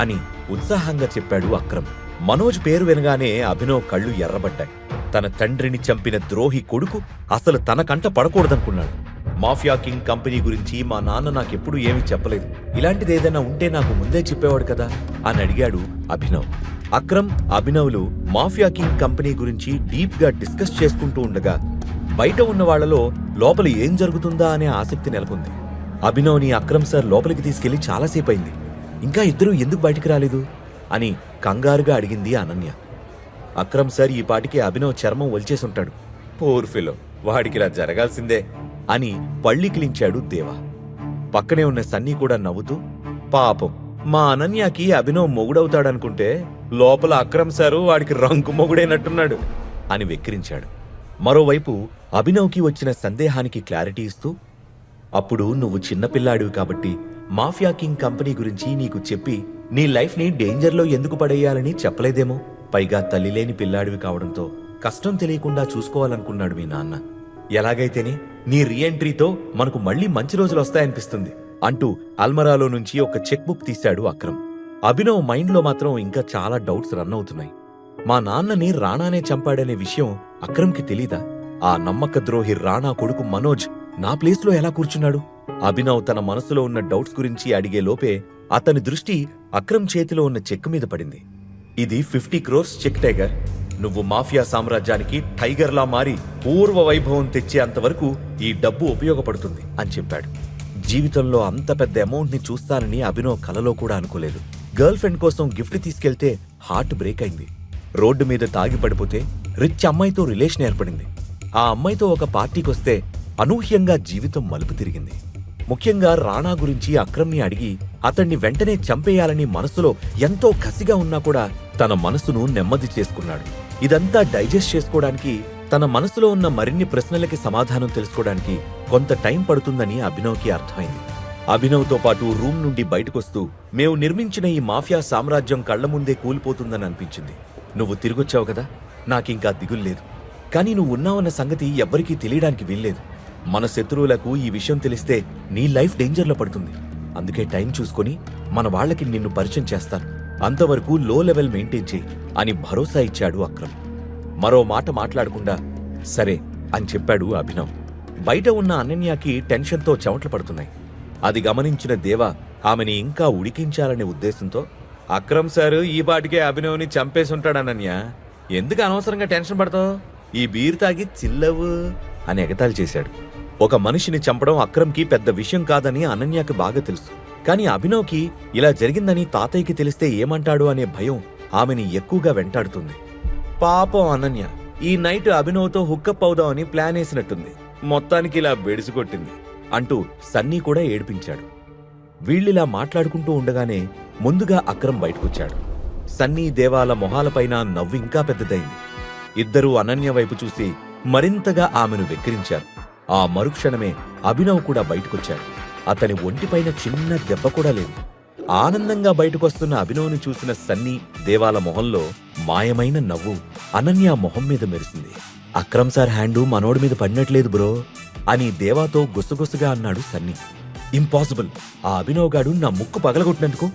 అని ఉత్సాహంగా చెప్పాడు అక్రమ్. మనోజ్ పేరు వినగానే అభినవ్ కళ్ళు ఎర్రబడ్డాయి. తన తండ్రిని చంపిన ద్రోహి కొడుకు అసలు తన కంట పడకూడదనుకున్నాడు. మాఫియా కింగ్ కంపెనీ గురించి మా నాన్న నాకెప్పుడు ఏమీ చెప్పలేదు. ఇలాంటిదేదైనా ఉంటే నాకు ముందే చెప్పేవాడు కదా అని అడిగాడు అభినవ్. అక్రమ్, అభినవ్లు మాఫియా కింగ్ కంపెనీ గురించి డీప్ గా డిస్కస్ చేసుకుంటూ ఉండగా బయట ఉన్న వాళ్లలో లోపల ఏం జరుగుతుందా అనే ఆసక్తి నెలకొంది. అభినవ్ని అక్రమ్ సార్ లోపలికి తీసుకెళ్లి చాలాసేపు అయింది. ఇంకా ఇద్దరూ ఎందుకు బయటికి రాలేదు అని కంగారుగా అడిగింది అనన్య. అక్రమ్ సార్ ఈ పాటికి అభినవ్ చర్మం ఒలిచేసుంటాడు. పూర్ ఫిలో, వాడికిలా జరగాల్సిందే అని పళ్ళికిలించాడు దేవా. పక్కనే ఉన్న సన్నీ కూడా నవ్వుతూ, పాపం మా అనన్యకి అభినవ్ మొగుడవుతాడనుకుంటే లోపల అక్రమ్ సారు వాడికి రంకు మొగుడైనట్టున్నాడు అని వెక్కిరించాడు. మరోవైపు అభినవ్కి వచ్చిన సందేహానికి క్లారిటీ ఇస్తూ, అప్పుడు నువ్వు చిన్నపిల్లాడివి కాబట్టి మాఫియా కింగ్ కంపెనీ గురించి నీకు చెప్పి నీ లైఫ్ని డేంజర్లో ఎందుకు పడేయాలని చెప్పలేదేమో. పైగా తల్లిలేని పిల్లాడివి కావడంతో కష్టం తెలియకుండా చూసుకోవాలనుకున్నాడు మీ నాన్న. ఎలాగైతేనే నీ రీఎంట్రీతో మనకు మళ్లీ మంచి రోజులు వస్తాయనిపిస్తుంది అంటూ అల్మరాలో నుంచి ఒక చెక్ బుక్ తీశాడు అక్రమ్. అభినవ్ మైండ్లో మాత్రం ఇంకా చాలా డౌట్స్ రన్ అవుతున్నాయి. మా నాన్నని రాణానే చంపాడనే విషయం అక్రమ్కి తెలీదా? ఆ నమ్మక ద్రోహి రాణా కొడుకు మనోజ్ నా ప్లేస్లో ఎలా కూర్చున్నాడు? అభినవ్ తన మనసులో ఉన్న డౌట్స్ గురించి అడిగే లోపే అతని దృష్టి అక్రమ్ చేతిలో ఉన్న చెక్ మీద పడింది. ఇది 50 crores చెక్ టైగర్. నువ్వు మాఫియా సామ్రాజ్యానికి టైగర్లా మారి పూర్వ వైభవం తెచ్చేంతవరకు ఈ డబ్బు ఉపయోగపడుతుంది అని చెప్పాడు. జీవితంలో అంత పెద్ద అమౌంట్ ని చూస్తానని అభినవ్ కలలో కూడా అనుకోలేదు. గర్ల్ ఫ్రెండ్ కోసం గిఫ్ట్ తీసుకెళ్తే హార్ట్ బ్రేక్ అయింది. రోడ్డు మీద తాగి పడిపోతే రిచ్ అమ్మాయితో రిలేషన్ ఏర్పడింది. ఆ అమ్మాయితో ఒక పార్టీకొస్తే అనూహ్యంగా జీవితం మలుపు తిరిగింది. ముఖ్యంగా రాణా గురించి అక్రమ్ని అడిగి అతన్ని వెంటనే చంపేయాలని మనసులో ఎంతో కసిగా ఉన్నా కూడా తన మనసును నెమ్మది చేసుకున్నాడు. ఇదంతా డైజెస్ట్ చేసుకోవడానికి, తన మనసులో ఉన్న మరిన్ని ప్రశ్నలకి సమాధానం తెలుసుకోవడానికి కొంత టైం పడుతుందని అభినవ్కి అర్థమైంది. అభినవ్తో పాటు రూమ్ నుండి బయటకొస్తూ, మేము నిర్మించిన ఈ మాఫియా సామ్రాజ్యం కళ్ల ముందే కూలిపోతుందని అనిపించింది. నువ్వు తిరిగొచ్చావు కదా, నాకింకా దిగుల్లేదు. కానీ నువ్వు ఉన్నావన్న సంగతి ఎవ్వరికీ తెలియడానికి వీల్లేదు. మన శత్రువులకు ఈ విషయం తెలిస్తే నీ లైఫ్ డేంజర్లో పడుతుంది. అందుకే టైం చూసుకొని మన వాళ్లకి నిన్ను పరిచయం చేస్తాను. అంతవరకు లో లెవెల్ మెయింటైన్ చేయి అని భరోసా ఇచ్చాడు అక్రమ్. మరో మాట మాట్లాడకుండా సరే అని చెప్పాడు అభినవ్. బయట ఉన్న అనన్యకి టెన్షన్తో చెమటలు పడుతున్నాయి. అది గమనించిన దేవా ఆమెని ఇంకా ఉడికించాలనే ఉద్దేశంతో, అక్రమ్ సారు ఈ పాటికే అభినవ్ని చంపేసుంటాడు అనన్య, ఎందుకు అనవసరంగా టెన్షన్ పడతావు, ఈ బీర్ తాగి చిల్లవు అని ఎగతాళి చేశాడు. ఒక మనిషిని చంపడం అక్రమ్కి పెద్ద విషయం కాదని అనన్యకి బాగా తెలుసు. కానీ అభినవ్కి ఇలా జరిగిందని తాతయ్యకి తెలిస్తే ఏమంటాడు అనే భయం ఆమెని ఎక్కువగా వెంటాడుతుంది. పాపం అనన్య ఈ నైట్ అభినవ్తో హుక్కప్ అవుదామని ప్లాన్ వేసినట్టుంది, మొత్తానికి ఇలా బెడిసికొట్టింది అంటూ సన్నీ కూడా ఏడిపించాడు. వీళ్ళిలా మాట్లాడుకుంటూ ఉండగానే ముందుగా అక్రమ్ బయటకొచ్చాడు. సన్నీ దేవాల మొహాలపైన నవ్వు ఇంకా పెద్దదైంది. ఇద్దరూ అనన్య వైపు చూసి మరింతగా ఆమెను వెక్కిరించారు. ఆ మరుక్షణమే అభినవ్ కూడా బయటకొచ్చాడు. అతని ఒంటిపైన చిన్న దెబ్బ కూడా లేదు. ఆనందంగా బయటకొస్తున్న అభినవ్ని చూసిన సన్నీ దేవాల మొహంలో మాయమైన నవ్వు అనన్య మొహం మీద మెరిసింది. అక్రమ్ సార్ హ్యాండు మనోడి మీద పడినట్లేదు బ్రో అని దేవాతో గుసగుసగా అన్నాడు సన్నీ. ఇంపాసిబుల్. ఆ అభినవ్ గాడు నా ముక్కు పగలగొట్టినందుకు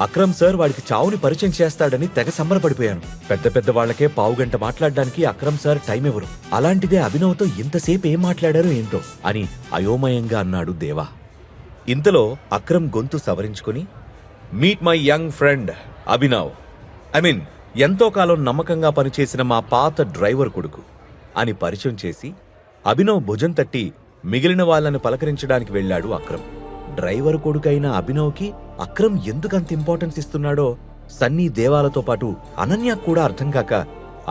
అక్రమ్ సార్ వాడికి చావుని పరిచయం చేస్తాడని తెగ సంబరపడిపోయాను. పెద్ద పెద్ద వాళ్లకే పావుగంట మాట్లాడడానికి అక్రమ్ సార్ టైం ఇవ్వరు. అలాంటిదే అభినవ్తో ఇంతసేపు ఏం మాట్లాడారో ఏంటో అని అయోమయంగా అన్నాడు దేవా. ఇంతలో అక్రమ్ గొంతు సవరించుకుని, meet my young friend Abhinav. ఎంతో కాలం నమ్మకంగా పనిచేసిన మా పాత డ్రైవర్ కొడుకు అని పరిచయం చేసి అభినవ్ భుజం తట్టి మిగిలిన వాళ్ళని పలకరించడానికి వెళ్లాడు అక్రమ్. డ్రైవర్ కొడుకైన అభినవ్కి అక్రమ్ ఎందుకంత ఇంపార్టెన్స్ ఇస్తున్నాడో సన్నీ దేవాలతో పాటు అనన్య కూడా అర్థం కాక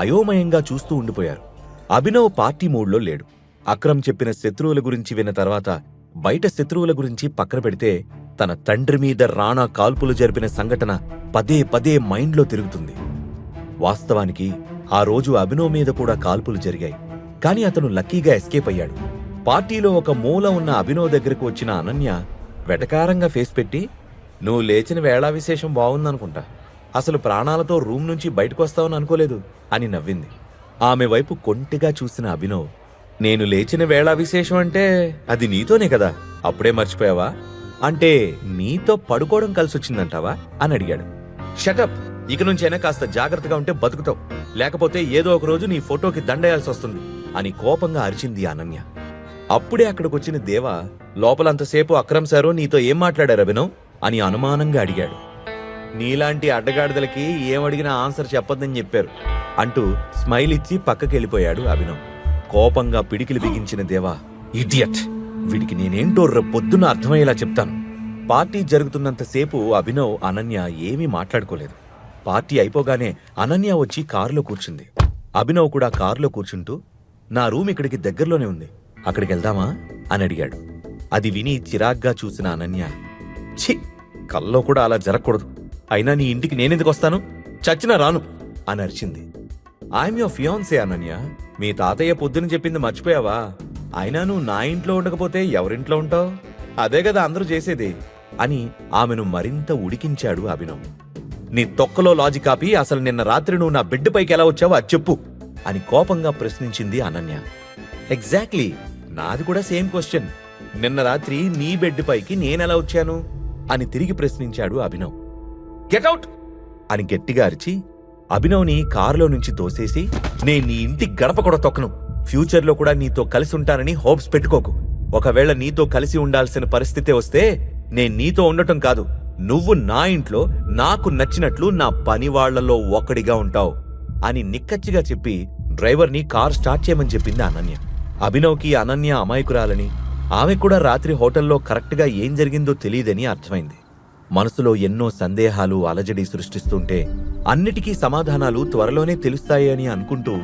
అయోమయంగా చూస్తూ ఉండిపోయారు. అభినవ్ పార్టీ మూడ్లో లేడు. అక్రమ్ చెప్పిన శత్రువుల గురించి విన్న తర్వాత బయట శత్రువుల గురించి పక్కన పెడితే తన తండ్రి మీద రాణా కాల్పులు జరిపిన సంఘటన పదే పదే మైండ్లో తిరుగుతుంది. వాస్తవానికి ఆ రోజు అభినవ్ మీద కూడా కాల్పులు జరిగాయి. కాని అతను లక్కీగా ఎస్కేప్ అయ్యాడు. పార్టీలో ఒక మూల ఉన్న అభినవ్ దగ్గరకు వచ్చిన అనన్య వెటకారంగా ఫేస్ పెట్టి, నువ్వు లేచిన వేళా విశేషం బావుందనుకుంటా, అసలు ప్రాణాలతో రూమ్ నుంచి బయటకొస్తావని అనుకోలేదు అని నవ్వింది. ఆమె వైపు కొంటిగా చూసిన అభినవ్, నేను లేచిన వేళా విశేషం అంటే అది నీతోనే కదా, అప్పుడే మర్చిపోయావా? అంటే నీతో పడుకోవడం కలిసొచ్చిందంటావా అని అడిగాడు. షటప్, ఇక నుంచైనా కాస్త జాగ్రత్తగా ఉంటే బతుకుతావు, లేకపోతే ఏదో ఒక రోజు నీ ఫోటోకి దండేయాల్సి వస్తుంది అని కోపంగా అరిచింది అనన్య. అప్పుడే అక్కడికొచ్చిన దేవా, లోపలంతసేపు అక్రమ్ సారు నీతో ఏం మాట్లాడారు అభినవ్ అని అనుమానంగా అడిగాడు. నీలాంటి అడ్డగాడిదలకి ఏమడిగినా ఆన్సర్ చెప్పొద్దని చెప్పారు అంటూ స్మైల్ ఇచ్చి పక్కకెళ్ళిపోయాడు అభినవ్. కోపంగా పిడికిలి బిగించిన దేవా, ఇడియట్, వీడికి నేనేంటో పొద్దున అర్థమయ్యేలా చెప్తాను. పార్టీ జరుగుతున్నంతసేపు అభినవ్ అనన్య ఏమీ మాట్లాడుకోలేదు. పార్టీ అయిపోగానే అనన్య వచ్చి కారులో కూర్చుంది. అభినవ్ కూడా కారులో కూర్చుంటూ, నా రూమ్ ఇక్కడికి దగ్గరలోనే ఉంది, అక్కడికి వెళ్దామా అని అడిగాడు. అది విని చిరాగ్గా చూసిన అనన్య, ఛీ, కల్లో కూడా అలా జరగకూడదు, అయినా నీ ఇంటికి నేనెందుకు వస్తాను, చచ్చినా రాను అని అరిచింది. ఐఎమ్ యువర్ ఫియాన్సే అనన్య, మీ తాతయ్య పొద్దున చెప్పింది మర్చిపోయావా? అయినా నువ్వు నా ఇంట్లో ఉండకపోతే ఎవరింట్లో ఉంటావు? అదే కదా అందరూ చేసేది అని ఆమెను మరింత ఉడికించాడు అభినవ్. నీ తొక్కలో లాజిక్ ఆపి అసలు నిన్న రాత్రి నువ్వు నా బెడ్ పైకి ఎలా వచ్చావో అది చెప్పు అని కోపంగా ప్రశ్నించింది అనన్య. ఎగ్జాక్ట్లీ, నాది కూడా సేమ్ క్వశ్చన్. నిన్న రాత్రి నీ బెడ్ పైకి నేనెలా వచ్చాను అని తిరిగి ప్రశ్నించాడు అభినవ్. గెట్అవుట్ అని గట్టిగా అరిచి అభినవ్ని కారులో నుంచి తోసేసి, నేను నీ ఇంటి గడప కూడా తొక్కను, ఫ్యూచర్లో కూడా నీతో కలిసి ఉంటానని హోప్స్ పెట్టుకోకు. ఒకవేళ నీతో కలిసి ఉండాల్సిన పరిస్థితి వస్తే నేను నీతో ఉండటం కాదు, నువ్వు నా ఇంట్లో నాకు నచ్చినట్లు నా పనివాళ్లలో ఒకడిగా ఉంటావు అని నిక్కచ్చిగా చెప్పి డ్రైవర్ని కార్ స్టార్ట్ చేయమని చెప్పింది అనన్య. అభినవ్కి అనన్య అమాయకురాలని, ఆమె కూడా రాత్రి హోటల్లో కరెక్ట్గా ఏం జరిగిందో తెలియదని అర్థమైంది. మనసులో ఎన్నో సందేహాలు అలజడి సృష్టిస్తుంటే అన్నిటికీ సమాధానాలు త్వరలోనే తెలుస్తాయి అని అనుకుంటూ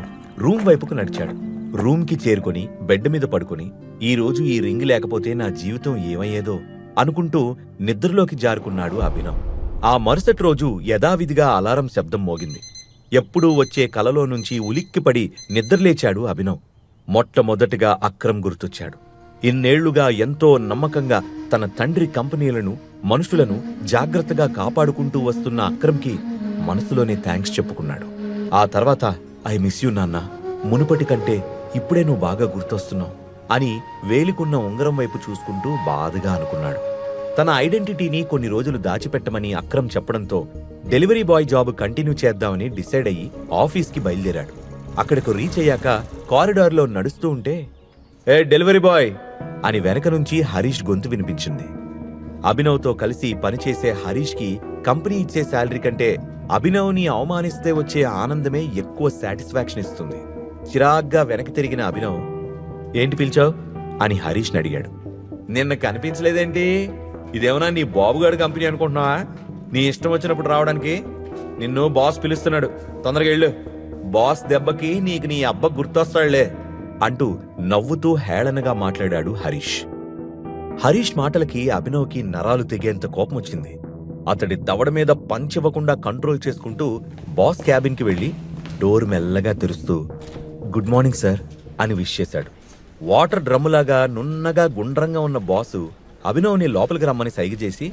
రూమ్ వైపుకు నడిచాడు. రూమ్కి చేరుకొని బెడ్ మీద పడుకుని, ఈ రోజు ఈ రింగ్ లేకపోతే నా జీవితం ఏమయ్యేదో అనుకుంటూ నిద్రలోకి జారుకున్నాడు అభినవ్. ఆ మరుసటి రోజు యథావిధిగా అలారం శబ్దం మోగింది. ఎప్పుడూ వచ్చే కలలో నుంచి ఉలిక్కిపడి నిద్రలేచాడు అభినవ్. మొట్టమొదటిగా అక్రమ్ గుర్తొచ్చాడు. ఇన్నేళ్లుగా ఎంతో నమ్మకంగా తన తండ్రి కంపెనీలను, మనుషులను జాగ్రత్తగా కాపాడుకుంటూ వస్తున్న అక్రమ్కి మనసులోనే థ్యాంక్స్ చెప్పుకున్నాడు. ఆ తర్వాత, ఐ మిస్ యూ నాన్న, మునుపటి కంటే ఇప్పుడే నువ్వు బాగా గుర్తొస్తున్నావు అని వేలికున్న ఉంగరం వైపు చూసుకుంటూ బాధగా అనుకున్నాడు. తన ఐడెంటిటీని కొన్ని రోజులు దాచిపెట్టమని అక్రమ్ చెప్పడంతో డెలివరీ బాయ్ జాబ్ కంటిన్యూ చేద్దామని డిసైడ్ అయ్యి ఆఫీస్కి బయలుదేరాడు. అక్కడికి రీచ్ అయ్యాక కారిడార్లో నడుస్తూ ఉంటే, ఏ డెలివరీ బాయ్ అని వెనక నుంచి హరీష్ గొంతు వినిపించింది. అభినవ్తో కలిసి పనిచేసే హరీష్కి కంపెనీ ఇచ్చే శాలరీ కంటే అభినవ్ని అవమానిస్తే వచ్చే ఆనందమే ఎక్కువ సాటిస్ఫాక్షన్ ఇస్తుంది. చిరాగ్గా వెనక్కి తిరిగిన అభినవ్, ఏంటి పిలిచావు అని హరీష్ని అడిగాడు. నిన్న కనిపించలేదేంటి? ఇదేమన్నా నీ బాబుగాడు కంపెనీ అనుకుంటున్నావా? నీ ఇష్టం వచ్చినప్పుడు రావడానికి? నిన్ను బాస్ పిలుస్తున్నాడు, తొందరగా వెళ్ళు, బాస్ దెబ్బకి నీకు నీ అబ్బ గుర్తొస్తాడులే అంటూ నవ్వుతూ హేళనగా మాట్లాడాడు హరీష్. హరీష్ మాటలకి అభినవ్కి నరాలు తెగేంత కోపం వచ్చింది. అతడి దవడ మీద పంచ్ ఇవ్వకుండా కంట్రోల్ చేసుకుంటూ బాస్ క్యాబిన్కి వెళ్ళి డోర్ మెల్లగా తెరుస్తూ గుడ్ మార్నింగ్ సార్ అని విష్ చేశాడు. వాటర్ డ్రమ్ములాగా నున్నగా గుండ్రంగా ఉన్న బాసు అభినవ్ని లోపలికి రమ్మని సైగ చేసి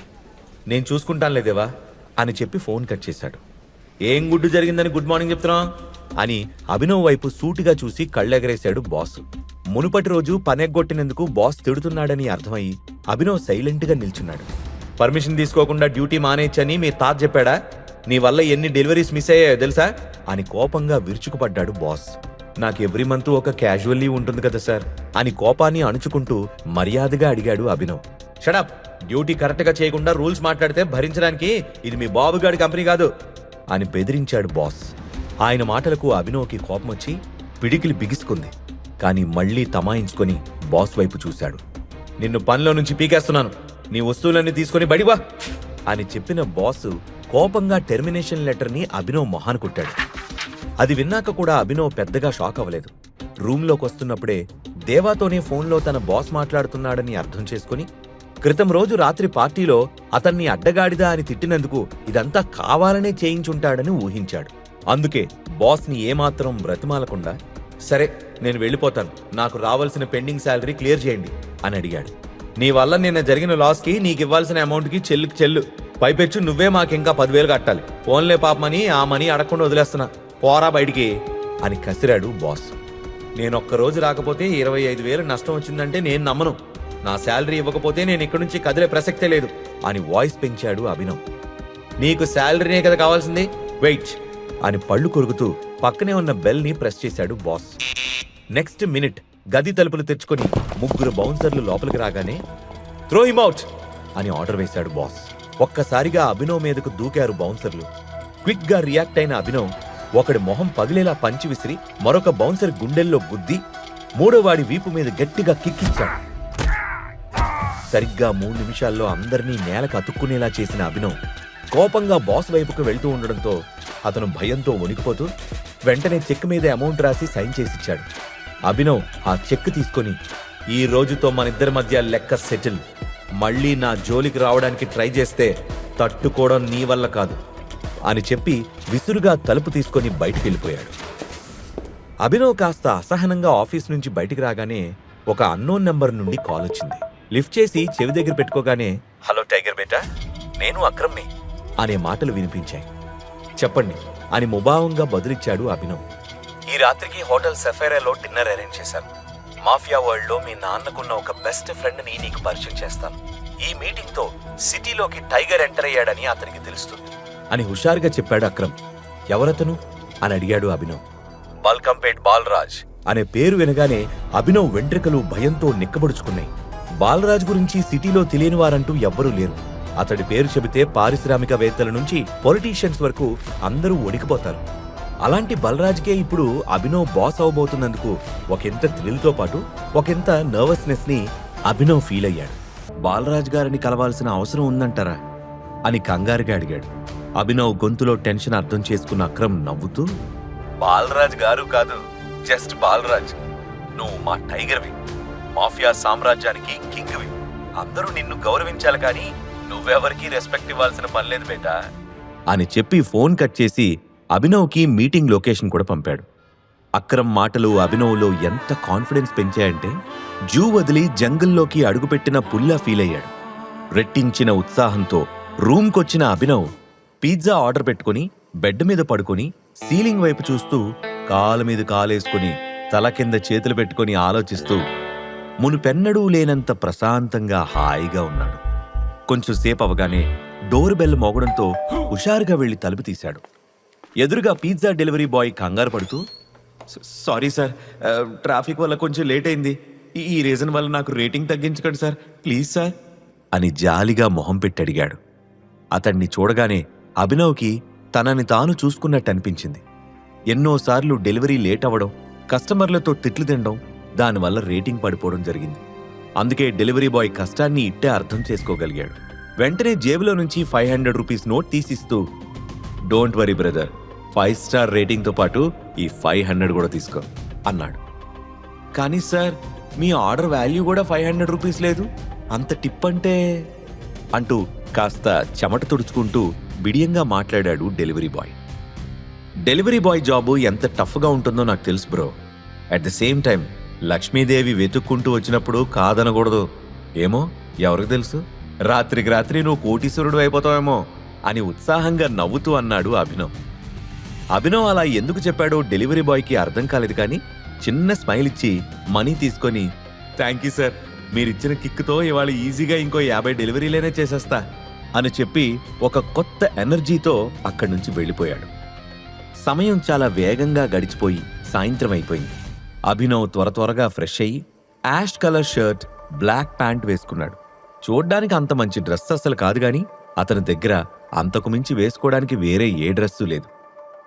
నేను చూసుకుంటాను లేదేవా అని చెప్పి ఫోన్ కట్ చేశాడు. ఏం గుడ్డు జరిగిందని గుడ్ మార్నింగ్ చెప్తున్నా అని అభినవ్ వైపు సూటిగా చూసి కళ్ళెగరేశాడు బాస్. మునుపటి రోజు పనెగ్గొట్టినందుకు బాస్ తిడుతున్నాడని అర్థమయ్యి అభినవ్ సైలెంట్గా నిల్చున్నాడు. పర్మిషన్ తీసుకోకుండా డ్యూటీ మానేయచ్చని మీ తాత చెప్పాడా? నీ వల్ల ఎన్ని డెలివరీస్ మిస్ అయ్యాయో తెలుసా అని కోపంగా విరుచుకుపడ్డాడు బాస్. నాకు ఎవ్రీ మంత్ ఒక క్యాజువల్ లీవ్ ఉంటుంది కదా సార్ అని కోపాన్ని అణుచుకుంటూ మర్యాదగా అడిగాడు అభినవ్. షడప్, డ్యూటీ కరెక్ట్గా చేయకుండా రూల్స్ మాట్లాడితే భరించడానికి ఇది మీ బాబుగాడి కంపెనీ కాదు అని బెదిరించాడు బాస్. ఆయన మాటలకు అభినవ్కి కోపం వచ్చి పిడికిలి బిగుసుకుంది. కానీ మళ్లీ తమాయించుకొని బాస్ వైపు చూశాడు. నిన్ను పనిలో నుంచి పీకేస్తున్నాను, నీ వస్తువులన్నీ తీసుకుని బడివా అని చెప్పిన బాసు కోపంగా టెర్మినేషన్ లెటర్ని అభినవ్ మొహాన కొట్టాడు. అది విన్నాక కూడా అభినవ్ పెద్దగా షాక్ అవ్వలేదు. రూంలోకి వస్తున్నప్పుడే దేవాతోనే ఫోన్లో తన బాస్ మాట్లాడుతున్నాడని అర్థం చేసుకుని క్రితం రోజు రాత్రి పార్టీలో అతన్ని అడ్డగాడిదా అని తిట్టినందుకు ఇదంతా కావాలనే చేయించుంటాడని ఊహించాడు. అందుకే బాస్ని ఏమాత్రం బ్రతిమాలకుండా సరే నేను వెళ్ళిపోతాను, నాకు రావాల్సిన పెండింగ్ శాలరీ క్లియర్ చేయండి అని అడిగాడు. నీ వల్ల నిన్న జరిగిన లాస్కి నీకివ్వాల్సిన అమౌంట్కి చెల్లు, పైపెచ్చు నువ్వే మాకింకా 10,000 కట్టాలి. ఫోన్లే పాపమని ఆ మనీ అడగకుండా వదిలేస్తున్నా, పోరా బయటికి అని కసిరాడు బాస్. నేనొక్కరోజు రాకపోతే 25,000 నష్టం వచ్చిందంటే నేను నమ్మను. నా శాలరీ ఇవ్వకపోతే నేను ఇక్కడి నుంచి కదిలే ప్రసక్తే లేదు అని వాయిస్ పెంచాడు అభినవ్. నీకు శాలరీనే కదా కావాల్సింది, వెయిట్ అని పళ్ళు కొరుకుతూ పక్కనే ఉన్న బెల్ని ప్రెస్ చేశాడు బాస్. నెక్స్ట్ మినిట్ గది తలుపులు తెచ్చుకొని 3 బౌన్సర్లు లోపలికి రాగానే త్రో హిమ్ అవుట్ అని ఆర్డర్ వేశాడు బాస్. ఒక్కసారిగా అభినవ్ మీదకు దూకారు బౌన్సర్లు. క్విక్ గా రియాక్ట్ అయిన అభినవ్ ఒకడి మొహం పగిలేలా పంచి విసిరి మరొక బౌన్సర్ గుండెల్లో గుద్ది 3వ వాడి వీపు మీద గట్టిగా కిక్కిచ్చాడు. సరిగ్గా 3 నిమిషాల్లో అందరినీ నేలకు అతుక్కునేలా చేసిన అభినవ్ కోపంగా బాస్ వైపుకు వెళ్తూ ఉండడంతో అతను భయంతో వణికిపోతూ వెంటనే చెక్ మీద అమౌంట్ రాసి సైన్ చేసిచ్చాడు. అభినవ్ ఆ చెక్ తీసుకొని ఈ రోజుతో మనిద్దరి మధ్య లెక్క సెటిల్, మళ్ళీ నా జోలికి రావడానికి ట్రై చేస్తే తట్టుకోవడం నీ వల్ల కాదు అని చెప్పి విసురుగా తలుపు తీసుకొని బయటికి వెళ్ళిపోయాడు. అభినవ్ కాస్త అసహనంగా ఆఫీస్ నుంచి బయటికి రాగానే ఒక అన్నోన్ నెంబర్ నుండి కాల్ వచ్చింది. లిఫ్ట్ చేసి చెవి దగ్గర పెట్టుకోగానే హలో టైగర్ బేటా, నేను అక్రమ్ని అనే మాటలు వినిపించాయి. చెప్పండి అని ముభావంగా బదులిచ్చాడు అభినవ్. ఈ రాత్రికి హోటల్ సెఫైరాలో డిన్నర్ అరేంజ్ చేశాను. మాఫియా వరల్డ్ లో మీ నాన్నకున్న ఒక బెస్ట్ ఫ్రెండ్ ని నీకు పరిచయం చేస్తాను. ఈ మీటింగ్ తో సిటీలోకి టైగర్ ఎంటర్ అయ్యాడని అతనికి తెలుస్తుంది అని హుషారుగా చెప్పాడు అక్రమ్. ఎవరతను అని అడిగాడు అభినవ్. బల్కంపేట్ బాలరాజ్ అనే పేరు వినగానే అభినవ్ వెంట్రుకలు భయంతో నిక్కబడుచుకున్నాయి. బాలరాజ్ గురించి సిటీలో తెలియని వారంటూ ఎవ్వరూ లేరు. అతడి పేరు చెబితే పారిశ్రామికవేత్తల నుంచి పొలిటీషియన్స్ వరకు అందరూ వణికిపోతారు. అలాంటి బలరాజ్కే ఇప్పుడు అభినవ్ బాస్ అవబోతున్నందుకు ఒకంత థ్రిల్తో పాటు ఒకంత నర్వస్నెస్ ని అభినవ్ ఫీల్ అయ్యాడు. బాలరాజ్ గారిని కలవాల్సిన అవసరం ఉందంటారా అని కంగారుగా అడిగాడు. అభినవ్ గొంతులో టెన్షన్ అర్థం చేసుకున్న అక్రమ్ నవ్వుతూ బాలరాజ్ గారు కాదు, జస్ట్ బాలరాజ్. నువ్వు మా టైగర్వి, మాఫియా సామ్రాజ్యానికి కింగ్వి. అందరూ నిన్ను గౌరవించాలి కానీ నువ్వెవరికి రెస్పెక్ట్ ఇవ్వాల్సిన పనిలేదు బేటా అని చెప్పి ఫోన్ కట్ చేసి అభినవ్కి మీటింగ్ లొకేషన్ కూడా పంపాడు. అక్రమ్ మాటలు అభినవ్లో ఎంత కాన్ఫిడెన్స్ పెంచాయంటే జూ వదిలి జంగిల్లోకి అడుగుపెట్టిన పుల్లా ఫీల్ అయ్యాడు. రెట్టించిన ఉత్సాహంతో రూమ్కొచ్చిన అభినవ్ పిజ్జా ఆర్డర్ పెట్టుకుని బెడ్ మీద పడుకొని సీలింగ్ వైపు చూస్తూ కాలు మీద కాలేసుకుని తల కింద చేతులు పెట్టుకుని ఆలోచిస్తూ మునుపెన్నడూ లేనంత ప్రశాంతంగా హాయిగా ఉన్నాడు. కొంచెం సేపు అవగానే డోర్ బెల్ మోగడంతో హుషారుగా వెళ్లి తలుపు తీశాడు. ఎదురుగా పిజ్జా డెలివరీ బాయ్ కంగారు పడుతూ సారీ సార్, ట్రాఫిక్ వల్ల కొంచెం లేట్ అయింది. ఈ రీజన్ వల్ల నాకు రేటింగ్ తగ్గించకండి సార్, ప్లీజ్ సార్ అని జాలిగా మొహం పెట్టి అడిగాడు. అతన్ని చూడగానే అభినవ్కి తనని తాను చూసుకున్నట్టు అనిపించింది. ఎన్నోసార్లు డెలివరీ లేట్ అవ్వడం, కస్టమర్లతో తిట్లు తినడం, దానివల్ల రేటింగ్ పడిపోవడం జరిగింది. అందుకే డెలివరీ బాయ్ కష్టాన్ని ఇట్టే అర్థం చేసుకోగలిగాడు. వెంటనే జేబులో నుంచి 500 రూపీస్ నోట్ తీసిస్తూ డోంట్ వరీ బ్రదర్, 5 స్టార్ రేటింగ్తో పాటు ఈ 500 కూడా తీసుకో అన్నాడు. కానీ సార్, మీ ఆర్డర్ వాల్యూ కూడా 500 రూపీస్ లేదు, అంత టిప్ అంటే అంటూ కాస్త చెమట తుడుచుకుంటూ బిడియంగా మాట్లాడాడు delivery boy. Delivery boy job ఎంత టఫ్గా ఉంటుందో నాకు తెలుసు bro. At the same time Lakshmidevi వెతుక్కుంటూ వచ్చినప్పుడు కాదనకూడదు. ఏమో ఎవరికి తెలుసు, రాత్రికి రాత్రి నువ్వు కోటీశ్వరుడు అయిపోతావేమో అని ఉత్సాహంగా నవ్వుతూ అన్నాడు అభినవ్. అభినవ్ అలా ఎందుకు చెప్పాడో డెలివరీ బాయ్కి అర్థం కాలేదు, కానీ చిన్న స్మైల్ ఇచ్చి మనీ తీసుకొని థ్యాంక్ యూ సార్, మీరిచ్చిన కిక్తో ఇవాళ ఈజీగా ఇంకో 50 డెలివరీలేనే చేసేస్తా అని చెప్పి ఒక కొత్త ఎనర్జీతో అక్కడి నుంచి వెళ్ళిపోయాడు. సమయం చాలా వేగంగా గడిచిపోయి సాయంత్రం అయిపోయింది. అభినవ్ త్వరగా ఫ్రెష్ అయ్యి ash colour shirt, black pant వేసుకున్నాడు. చూడ్డానికి అంత మంచి డ్రెస్ అసలు కాదు, గాని అతని దగ్గర అంతకు మించి వేసుకోవడానికి వేరే ఏ డ్రెస్సు లేదు.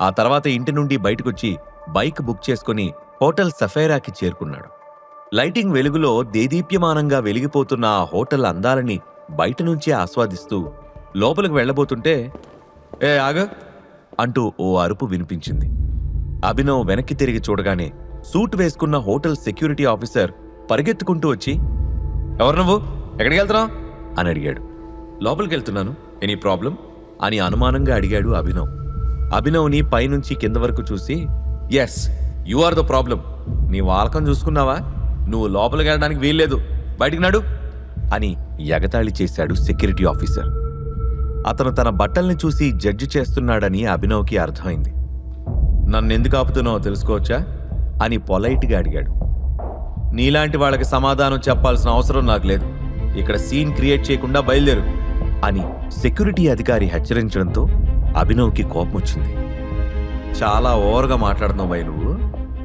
ఆ తర్వాత ఇంటి నుండి బయటకొచ్చి బైక్ బుక్ చేసుకుని హోటల్ సఫైరాకి చేరుకున్నాడు. లైటింగ్ వెలుగులో దేదీప్యమానంగా వెలిగిపోతున్న ఆ హోటల్ అందాలని బయట నుంచే ఆస్వాదిస్తూ లోపలికి వెళ్లబోతుంటే ఏ ఆగ అంటూ ఓ అరుపు వినిపించింది. అభినవ్ వెనక్కి తిరిగి చూడగానే సూట్ వేసుకున్న హోటల్ సెక్యూరిటీ ఆఫీసర్ పరిగెత్తుకుంటూ వచ్చి ఎవరు నువ్వు, ఎక్కడికి వెళ్తున్నావు అని అడిగాడు. లోపలికి వెళ్తున్నాను, ఎనీ ప్రాబ్లం అని అనుమానంగా అడిగాడు అభినవ్. అభినవ్ని పైనుంచి కింద వరకు చూసి yes you are the problem, నీ వాలకం చూసుకున్నావా, నువ్వు లోపలికి వెళ్ళడానికి వీల్లేదు, బయటికి నడు అని ఎగతాళి చేశాడు సెక్యూరిటీ ఆఫీసర్. అతను తన బట్టల్ని చూసి జడ్జి చేస్తున్నాడని అభినవ్కి అర్థమైంది. నన్నెందుకు ఆపుతున్నావో తెలుసుకోవచ్చా అని పొలైట్గా అడిగాడు. నీలాంటి వాళ్ళకి సమాధానం చెప్పాల్సిన అవసరం నాకు లేదు, ఇక్కడ సీన్ క్రియేట్ చేయకుండా బయలుదేరు అని సెక్యూరిటీ అధికారి హెచ్చరించడంతో అభినవ్కి కోపం వచ్చింది. చాలా ఓవర్గా మాట్లాడుతున్నావు భయ్, నువ్వు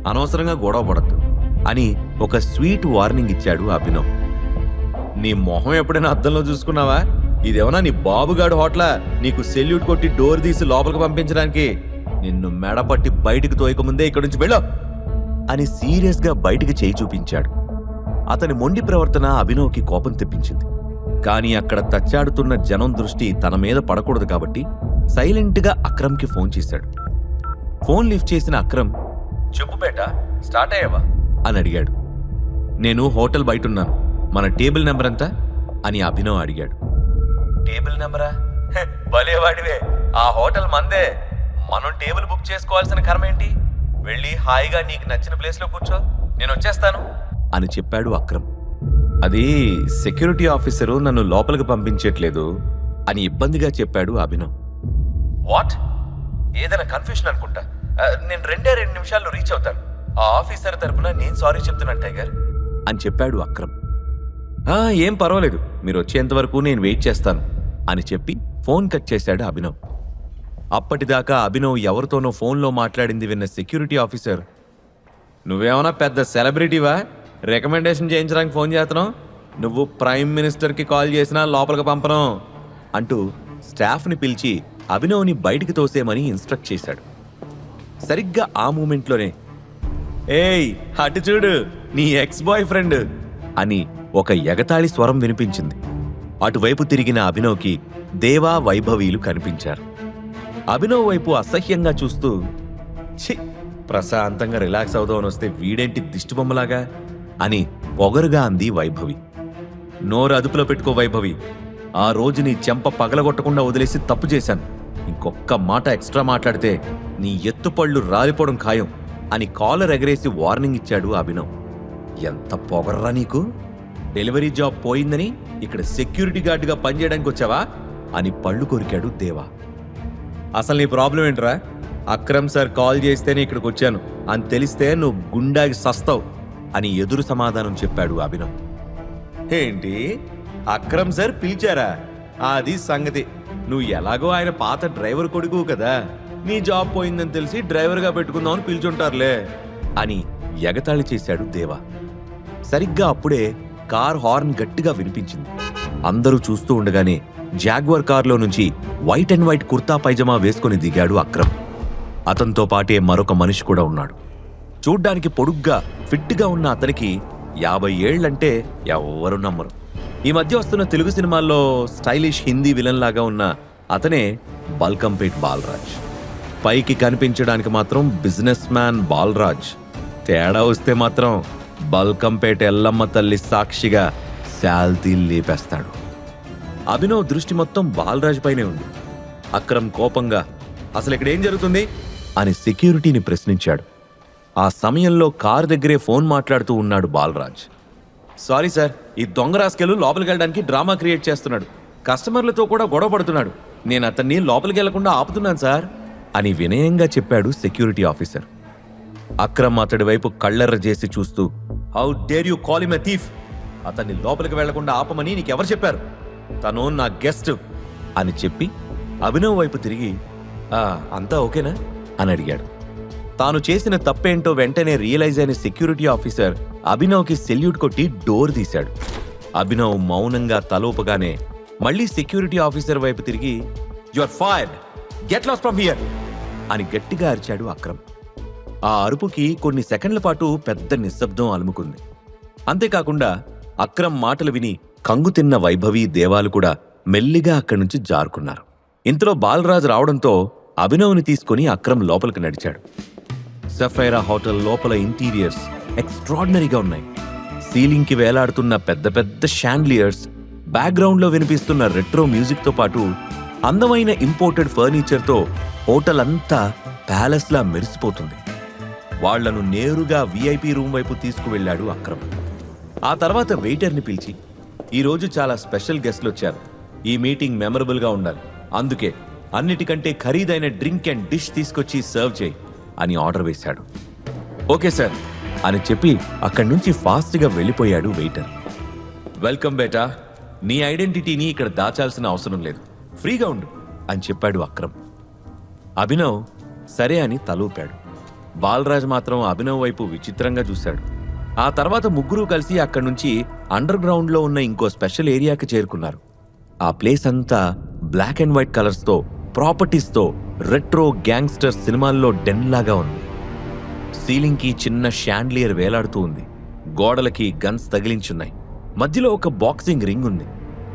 అనవసరంగా గొడవ పడద్దు అని ఒక స్వీట్ వార్నింగ్ ఇచ్చాడు అభినవ్. నీ మొహం ఎప్పుడైనా అద్దంలో చూసుకున్నావా, ఇదేమన్నా నీ బాబుగాడు హోటలా నీకు సెల్యూట్ కొట్టి డోర్ తీసి లోపలికి పంపించడానికి, నిన్ను మెడపట్టి బయటికి తోయకముందే ఇక్కడి నుంచి వెళ్ళో అని సీరియస్గా బయటికి చేయి చూపించాడు. అతని మొండి ప్రవర్తన అభినవ్కి కోపం తెప్పించింది. కానీ అక్కడ తచ్చాడుతున్న జనం దృష్టి తన మీద పడకూడదు కాబట్టి సైలెంట్గా అక్రమ్కి ఫోన్ చేశాడు. ఫోన్ లిఫ్ట్ చేసిన అక్రమ్ చెప్పు బేటా స్టార్ట్ అయ్యావా అని అడిగాడు. నేను హోటల్ బయటున్నాను, మన టేబుల్ నెంబర్ ఎంత అని అభినవ్ అడిగాడు. టేబుల్ నెంబరా, భలేవాడివే, ఆ హోటల్ మందే, మనం టేబుల్ బుక్ చేసుకోవాల్సిన కర్మ ఏంటి, వెళ్ళి హాయిగా నీకు నచ్చిన ప్లేస్లో కూర్చో, నేను వచ్చేస్తాను అని చెప్పాడు అక్రమ్. అది సెక్యూరిటీ ఆఫీసరు నన్ను లోపలికి పంపించట్లేదు అని ఇబ్బందిగా చెప్పాడు అభినవ్. వాట్, ఏదైనా కన్ఫ్యూషన్ అనుకుంటా, నేను 2 నిమిషాల్లో రీచ్ అవుతాను, ఆ ఆఫీసర్ తరపున నేను సారీ చెప్తున్నాను టైగర్ అని చెప్పాడు అక్రమ్. ఏం పర్వాలేదు, మీరు వచ్చేంత వరకు నేను వెయిట్ చేస్తాను అని చెప్పి ఫోన్ కట్ చేశాడు అభినవ్. అప్పటిదాకా అభినవ్ ఎవరితోనో ఫోన్లో మాట్లాడింది విన్న సెక్యూరిటీ ఆఫీసర్, నువ్వేమన్నా పెద్ద సెలబ్రిటీవా, రికమెండేషన్ చేయించడానికి ఫోన్ చేస్తున్నావు, నువ్వు ప్రైమ్ మినిస్టర్కి కాల్ చేసినా లోపలికి పంపను అంటూ స్టాఫ్ని పిలిచి అభినవ్ని బయటికి తోసేమని ఇన్స్ట్రక్ట్ చేశాడు. సరిగ్గా ఆ మూమెంట్లోనే ఏయ్ అటు చూడు నీ ఎక్స్ బాయ్ ఫ్రెండ్ అని ఒక ఎగతాళి స్వరం వినిపించింది. అటువైపు తిరిగిన అభినవ్కి దేవా, వైభవీలు కనిపించారు. అభినవ్ వైపు అసహ్యంగా చూస్తూ ఛీ, ప్రశాంతంగా రిలాక్స్ అవుదామని వస్తే వీడేంటి దిష్టిబొమ్మలాగా అని పొగరుగా అంది వైభవి. నోరు అదుపులో పెట్టుకో వైభవి, ఆ రోజు నీ చెంప పగలగొట్టకుండా వదిలేసి తప్పు చేశాను, ఇంకొక్క మాట ఎక్స్ట్రా మాట్లాడితే నీ ఎత్తుపళ్ళు రాలిపోవడం ఖాయం అని కాలర్ ఎగరేసి వార్నింగ్ ఇచ్చాడు అభినవ్. ఎంత పొగర్రా నీకు, డెలివరీ జాబ్ పోయిందని ఇక్కడ సెక్యూరిటీ గార్డుగా పనిచేయడానికి వచ్చావా అని పళ్ళు కొరికాడు దేవా. అసలు నీ ప్రాబ్లం ఏంట్రా, అక్రమ్ సార్ కాల్ చేస్తేనే ఇక్కడికి వచ్చాను అని తెలిస్తే నువ్వు గుండాకి సస్తావు అని ఎదురు సమాధానం చెప్పాడు అభినవ్. ఏంటి, అక్రమ్ సార్ పిలిచారా, అది సంగతి, నువ్వు ఎలాగో ఆయన పాత డ్రైవర్ కొడుకు కదా, నీ జాబ్ పోయిందని తెలిసి డ్రైవర్గా పెట్టుకుందామని పిలిచుంటారులే అని ఎగతాళి చేశాడు దేవా. సరిగ్గా అప్పుడే కార్ హార్న్ గట్టిగా వినిపించింది. అందరూ చూస్తూ ఉండగానే జాగ్వర్ కార్లో నుంచి white and white kurta pyjama వేసుకుని దిగాడు అక్రమ్. అతనితో పాటే మరొక మనిషి కూడా ఉన్నాడు. చూడ్డానికి పొడుగ్గా ఫిట్గా ఉన్న అతనికి 50 ఏళ్లంటే ఎవ్వరూ నమ్మరు. ఈ మధ్య వస్తున్న తెలుగు సినిమాల్లో స్టైలిష్ హిందీ విలన్ లాగా ఉన్న అతనే బల్కంపేట్ బాలరాజ్. పైకి కనిపించడానికి మాత్రం బిజినెస్ మ్యాన్ బాలరాజ్, తేడా వస్తే మాత్రం బల్కంపేట ఎల్లమ్మ తల్లి సాక్షిగా శాల్తీ లేపేస్తాడు. అభినవ్ దృష్టి మొత్తం బాలరాజ్ పైనే ఉంది. అక్రమ్ కోపంగా అసలు ఇక్కడ ఏం జరుగుతుంది అని సెక్యూరిటీని ప్రశ్నించాడు. ఆ సమయంలో కారు దగ్గరే ఫోన్ మాట్లాడుతూ ఉన్నాడు బాలరాజ్. సారీ సార్, ఈ దొంగ రాస్కెలు లోపలికి వెళ్ళడానికి డ్రామా క్రియేట్ చేస్తున్నాడు. కస్టమర్లతో కూడా గొడవ పడుతున్నాడు. నేను అతన్ని లోపలికి వెళ్లకుండా ఆపుతున్నాను సార్ అని వినయంగా చెప్పాడు సెక్యూరిటీ ఆఫీసర్. అక్రమ్ అతడి వైపు కళ్ళెర్ర చేసి చూస్తూ, how dare you call him a thief? అతన్ని లోపలికి వెళ్లకుండా ఆపమని నీకెవరు చెప్పారు? తను నా గెస్ట్ అని చెప్పి అభినవ్ వైపు తిరిగి, అంతా ఓకేనా అని అడిగాడు. తాను చేసిన తప్పేంటో వెంటనే రియలైజ్ అయిన సెక్యూరిటీ ఆఫీసర్ అభినవ్కి సెల్యూట్ కొట్టి డోర్ తీశాడు. అభినవ్ మౌనంగా తలోపగానే మళ్ళీ సెక్యూరిటీ ఆఫీసర్ వైపు తిరిగి, you are fired, get lost from here అని గట్టిగా అరిచాడు అక్రమ్. ఆ అరుపుకి కొన్ని సెకండ్ల పాటు పెద్ద నిశ్శబ్దం అలుముకుంది. అంతేకాకుండా అక్రమ్ మాటలు విని కంగుతిన్న వైభవి, దేవాలు కూడా మెల్లిగా అక్కడి నుంచి జారుకున్నారు. ఇంతలో బాలరాజ్ రావడంతో అభినవ్ని తీసుకుని అక్రమ్ లోపలికి నడిచాడు. సఫైరా హోటల్ లోపల ఇంటీరియర్స్ ఎక్స్ట్రాడినరీగా ఉన్నాయి. సీలింగ్కి వేలాడుతున్న పెద్ద పెద్ద షాండ్లియర్స్, బ్యాక్గ్రౌండ్లో వినిపిస్తున్న రెట్రో మ్యూజిక్తో పాటు అందమైన ఇంపోర్టెడ్ ఫర్నిచర్తో హోటల్ అంతా ప్యాలెస్లా మెరిసిపోతుంది. వాళ్లను నేరుగా VIP రూమ్ వైపు తీసుకువెళ్లాడు అక్రమ్. ఆ తర్వాత వెయిటర్ని పిలిచి, ఈరోజు చాలా స్పెషల్ గెస్ట్లు వచ్చారు, ఈ మీటింగ్ మెమరబుల్గా ఉండాలి, అందుకే అన్నిటికంటే ఖరీదైన డ్రింక్ అండ్ డిష్ తీసుకొచ్చి సర్వ్ చేయి అని ఆర్డర్ వేశాడు. ఓకే సార్ అని చెప్పి అక్కడి నుంచి ఫాస్ట్గా వెళ్ళిపోయాడు వెయిటర్. వెల్కమ్ బేటా, నీ ఐడెంటిటీని ఇక్కడ దాచాల్సిన అవసరం లేదు, ఫ్రీగా ఉండు అని చెప్పాడు అక్రమ్. అభినవ్ సరే అని తలూపాడు. బాలరాజ్ మాత్రం అభినవ్ వైపు విచిత్రంగా చూశాడు. ఆ తర్వాత ముగ్గురు కలిసి అక్కడి నుంచి అండర్ గ్రౌండ్లో ఉన్న ఇంకో స్పెషల్ ఏరియాకి చేరుకున్నారు. ఆ ప్లేస్ అంతా బ్లాక్ అండ్ వైట్ కలర్స్తో, ప్రాపర్టీస్తో రెట్రో గ్యాంగ్స్టర్ సినిమాల్లో డెన్లాగా ఉంది. సీలింగ్కి చిన్న షాండ్లియర్ వేలాడుతూ ఉంది. గోడలకి గన్స్ తగిలించున్నాయి. మధ్యలో ఒక బాక్సింగ్ రింగ్ ఉంది.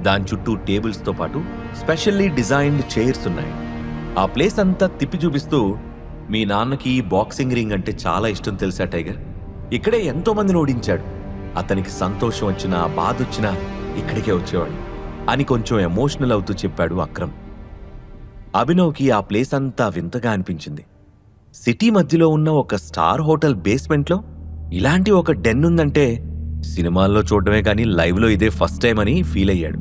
దాని చుట్టూ టేబుల్స్తో పాటు స్పెషల్లీ డిజైన్డ్ చైర్స్ ఉన్నాయి. ఆ ప్లేస్ అంతా తిప్పి చూపిస్తూ, మీ నాన్నకి బాక్సింగ్ రింగ్ అంటే చాలా ఇష్టం తెలుసా టైగర్? ఇక్కడే ఎంతో మందిని ఓడించాడు. అతనికి సంతోషం వచ్చినా బాధ వచ్చినా ఇక్కడికే వచ్చేవాడు అని కొంచెం ఎమోషనల్ అవుతూ చెప్పాడు అక్రమ్. అభినవ్కి ఆ ప్లేస్ అంతా వింతగా అనిపించింది. సిటీ మధ్యలో ఉన్న ఒక స్టార్ హోటల్ బేస్మెంట్లో ఇలాంటి ఒక డెన్ ఉందంటే సినిమాల్లో చూడటమే కానీ లైవ్లో ఇదే ఫస్ట్ టైం అని ఫీల్ అయ్యాడు.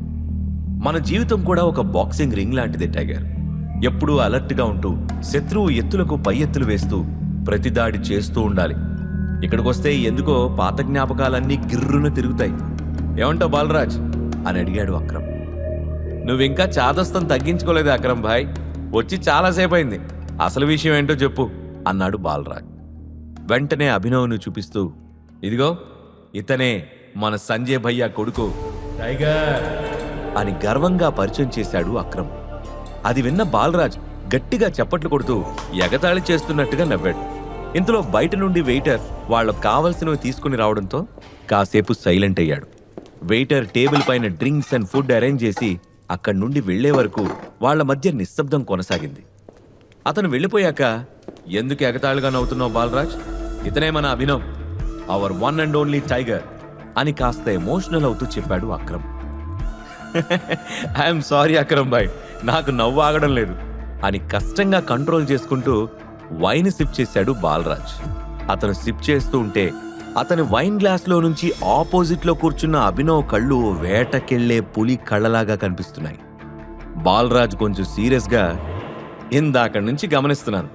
మన జీవితం కూడా ఒక బాక్సింగ్ రింగ్ లాంటిదే టైగర్. ఎప్పుడూ అలర్ట్గా ఉంటూ శత్రువు ఎత్తులకు పై ఎత్తులు వేస్తూ ప్రతిదాడి చేస్తూ ఉండాలి. ఇక్కడికొస్తే ఎందుకో పాత జ్ఞాపకాలన్నీ గిర్రున తిరుగుతాయి. ఏమంటావు బాలరాజ్ అని అడిగాడు అక్రమ్. నువ్వింకా చాదస్తం తగ్గించుకోలేదు అక్రమ్ భాయ్, వచ్చి చాలాసేపు అయింది, అసలు విషయం ఏంటో చెప్పు అన్నాడు బాలరాజ్. వెంటనే అభినవ్ను చూపిస్తూ, ఇదిగో ఇతనే మన సంజయ్ భయ్యా కొడుకు టైగర్ అని గర్వంగా పరిచయం చేశాడు అక్రమ్. అది విన్న బాలరాజ్ గట్టిగా చప్పట్లు కొడుతూ ఎగతాళి చేస్తున్నట్టుగా నవ్వాడు. ఇంతలో బయట నుండి వెయిటర్ వాళ్ళకు కావలసినవి తీసుకుని రావడంతో కాసేపు సైలెంట్ అయ్యాడు. వెయిటర్ టేబుల్ పైన డ్రింక్స్ అండ్ ఫుడ్ అరేంజ్ చేసి అక్కడి నుండి వెళ్లే వరకు వాళ్ల మధ్య నిశ్శబ్దం కొనసాగింది. అతను వెళ్ళిపోయాక, ఎందుకు ఎగతాళిగా నవ్వుతున్నావు బాలరాజ్? ఇతనే మన Abhinav, our one and only tiger అని కాస్త ఎమోషనల్ అవుతూ చెప్పాడు అక్రమ్. ఐఎమ్ సారీ అక్రమ్ భాయ్, నాకు నవ్వు ఆగడం లేదు అని కష్టంగా కంట్రోల్ చేసుకుంటూ వైన్ సిప్ చేశాడు బాలరాజ్. అతను సిప్ చేస్తూ ఉంటే అతని వైన్ గ్లాస్లో నుంచి ఆపోజిట్లో కూర్చున్న అభినవ్ కళ్ళు వేటకెళ్లే పులి కళ్ళలాగా కనిపిస్తున్నాయి. బాలరాజ్ కొంచెం సీరియస్గా, ఇందాక నుంచి గమనిస్తున్నాను,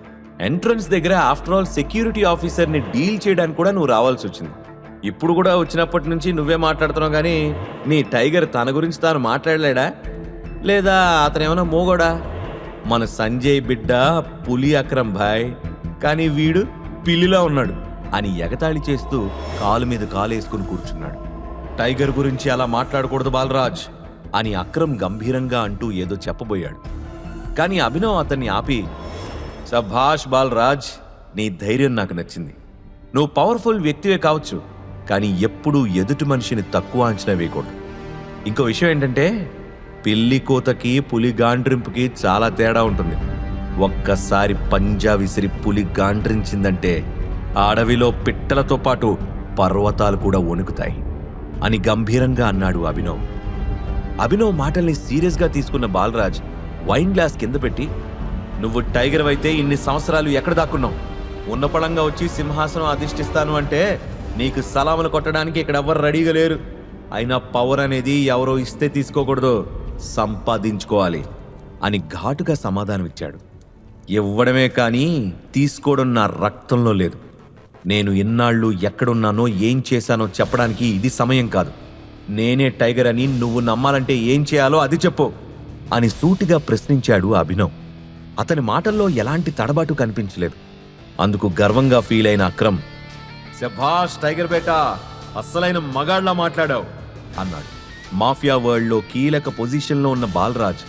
ఎంట్రన్స్ దగ్గర ఆఫ్టర్ ఆల్ సెక్యూరిటీ ఆఫీసర్ని డీల్ చేయడానికి కూడా నువ్వు రావాల్సి వచ్చింది. ఇప్పుడు కూడా వచ్చినప్పటి నుంచి నువ్వే మాట్లాడుతున్నావు కానీ నీ టైగర్ తన గురించి తాను మాట్లాడలేడా? లేదా అతనేమన్నా మోగోడా? మన సంజయ్ బిడ్డ పులి అక్రమ్ భాయ్, కానీ వీడు పిల్లిలా ఉన్నాడు అని ఎగతాళి చేస్తూ కాలు మీద కాలేసుకుని కూర్చున్నాడు. టైగర్ గురించి అలా మాట్లాడకూడదు బాలరాజ్ అని అక్రమ్ గంభీరంగా అంటూ ఏదో చెప్పబోయాడు. కానీ అభినవ్ అతన్ని ఆపి, సభాష్ బాలరాజ్, నీ ధైర్యం నాకు నచ్చింది. నువ్వు పవర్ఫుల్ వ్యక్తివే కావచ్చు, కానీ ఎప్పుడూ ఎదుటి మనిషిని తక్కువ అంచనా వేయకూడదు. ఇంకో విషయం ఏంటంటే, పిల్లి కోతకి పులి గాండ్రింపుకి చాలా తేడా ఉంటుంది. ఒక్కసారి పంజా విసిరి పులి గాండ్రించిందంటే అడవిలో పిట్టలతో పాటు పర్వతాలు కూడా వణుకుతాయి అని గంభీరంగా అన్నాడు అభినవ్. అభినవ్ మాటల్ని సీరియస్గా తీసుకున్న బాలరాజ్ వైన్ గ్లాస్ కింద పెట్టి, నువ్వు టైగర్ అయితే ఇన్ని సంవత్సరాలు ఎక్కడ దాక్కున్నావు? ఉన్నపళంగా వచ్చి సింహాసనం అధిష్ఠిస్తాను అంటే నీకు సలాములు కొట్టడానికి ఇక్కడ ఎవ్వరు రెడీగా లేరు. అయినా పవర్ అనేది ఎవరో ఇస్తే తీసుకోకూడదు, సంపాదించుకోవాలి అని ఘాటుగా సమాధానమిచ్చాడు. ఇవ్వడమే కానీ తీసుకోవడం నా రక్తంలో లేదు. నేను ఎన్నాళ్ళు ఎక్కడున్నానో ఏం చేశానో చెప్పడానికి ఇది సమయం కాదు. నేనే టైగర్ అని నువ్వు నమ్మాలంటే ఏం చేయాలో అది చెప్పు అని సూటిగా ప్రశ్నించాడు అభినవ్. అతని మాటల్లో ఎలాంటి తడబాటు కనిపించలేదు. అందుకు గర్వంగా ఫీల్ అయిన అక్రమ్, శభాష్ టైగర్ బేటా, అస్సలైన మగాళ్లా మాట్లాడావు అన్నాడు. మాఫియా వరల్డ్లో కీలక పొజిషన్లో ఉన్న బాలరాజ్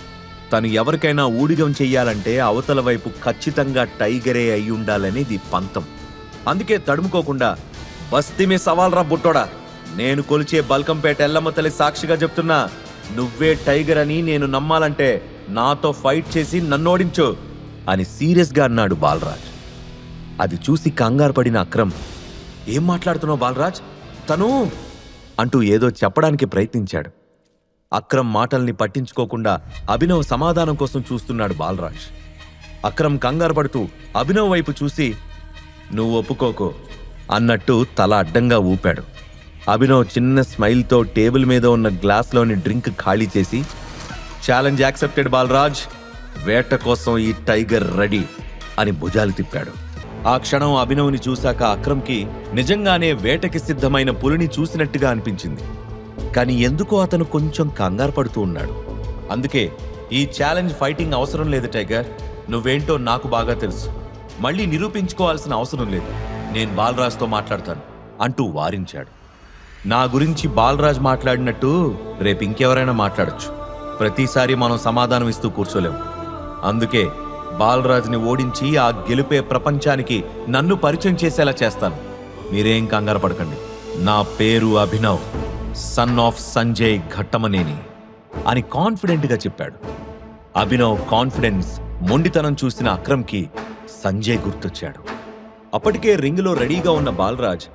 తను ఎవరికైనా ఊడిగం చెయ్యాలంటే అవతల వైపు ఖచ్చితంగా టైగరే అయి ఉండాలనేది పంతం. అందుకే తడుముకోకుండా, బస్తీమే సవాల్ రా బుట్టోడా, నేను కొలిచే బల్కంపేట ఎల్లమ్మ తల్లి సాక్షిగా చెప్తున్నా, నువ్వే టైగర్ అని నేను నమ్మాలంటే నాతో ఫైట్ చేసి నన్నోడించు అని సీరియస్గా అన్నాడు బాలరాజ్. అది చూసి కంగారు పడిన అక్రమ్, ఏం మాట్లాడుతున్నావు బాలరాజ్, తను అంటూ ఏదో చెప్పడానికి ప్రయత్నించాడు. అక్రమ్ మాటల్ని పట్టించుకోకుండా అభినవ్ సమాధానం కోసం చూస్తున్నాడు బాలరాజ్. అక్రమ్ కంగారు పడుతూ అభినవ్ వైపు చూసి, నువ్వు ఒప్పుకోకో అన్నట్టు తల అడ్డంగా ఊపాడు. అభినవ్ చిన్న స్మైల్తో టేబుల్ మీద ఉన్న గ్లాస్లోని డ్రింక్ ఖాళీ చేసి, ఛాలెంజ్ యాక్సెప్టెడ్ బాలరాజ్, వేట కోసం ఈ టైగర్ రెడీ అని భుజాలు తిప్పాడు. ఆ క్షణం అభినవ్ని చూశాక అక్రమ్కి నిజంగానే వేటకి సిద్ధమైన పులిని చూసినట్టుగా అనిపించింది. కానీ ఎందుకో అతను కొంచెం కంగారు పడుతూ ఉన్నాడు. అందుకే, ఈ ఛాలెంజ్ ఫైటింగ్ అవసరం లేదు టైగర్, నువ్వేంటో నాకు బాగా తెలుసు, మళ్ళీ నిరూపించుకోవాల్సిన అవసరం లేదు, నేను బాలరాజ్తో మాట్లాడతాను అంటూ వారించాడు. నా గురించి బాలరాజ్ మాట్లాడినట్టు రేపు ఇంకెవరైనా మాట్లాడొచ్చు. ప్రతిసారి మనం సమాధానం ఇస్తూ కూర్చోలేము. అందుకే బాలరాజ్ని ఓడించి ఆ గెలుపే ప్రపంచానికి నన్ను పరిచయం చేసేలా చేస్తాను. మీరేం కంగారు పడకండి. నా పేరు అభినవ్, సన్ ఆఫ్ సంజయ్ ఘట్టమనేని అని కాన్ఫిడెంట్గా చెప్పాడు. అభినవ్ కాన్ఫిడెన్స్, మొండితనం చూసిన అక్రమ్కి సంజయ్ గుర్తొచ్చాడు. అప్పటికే రింగులో రెడీగా ఉన్న బాలరాజ్,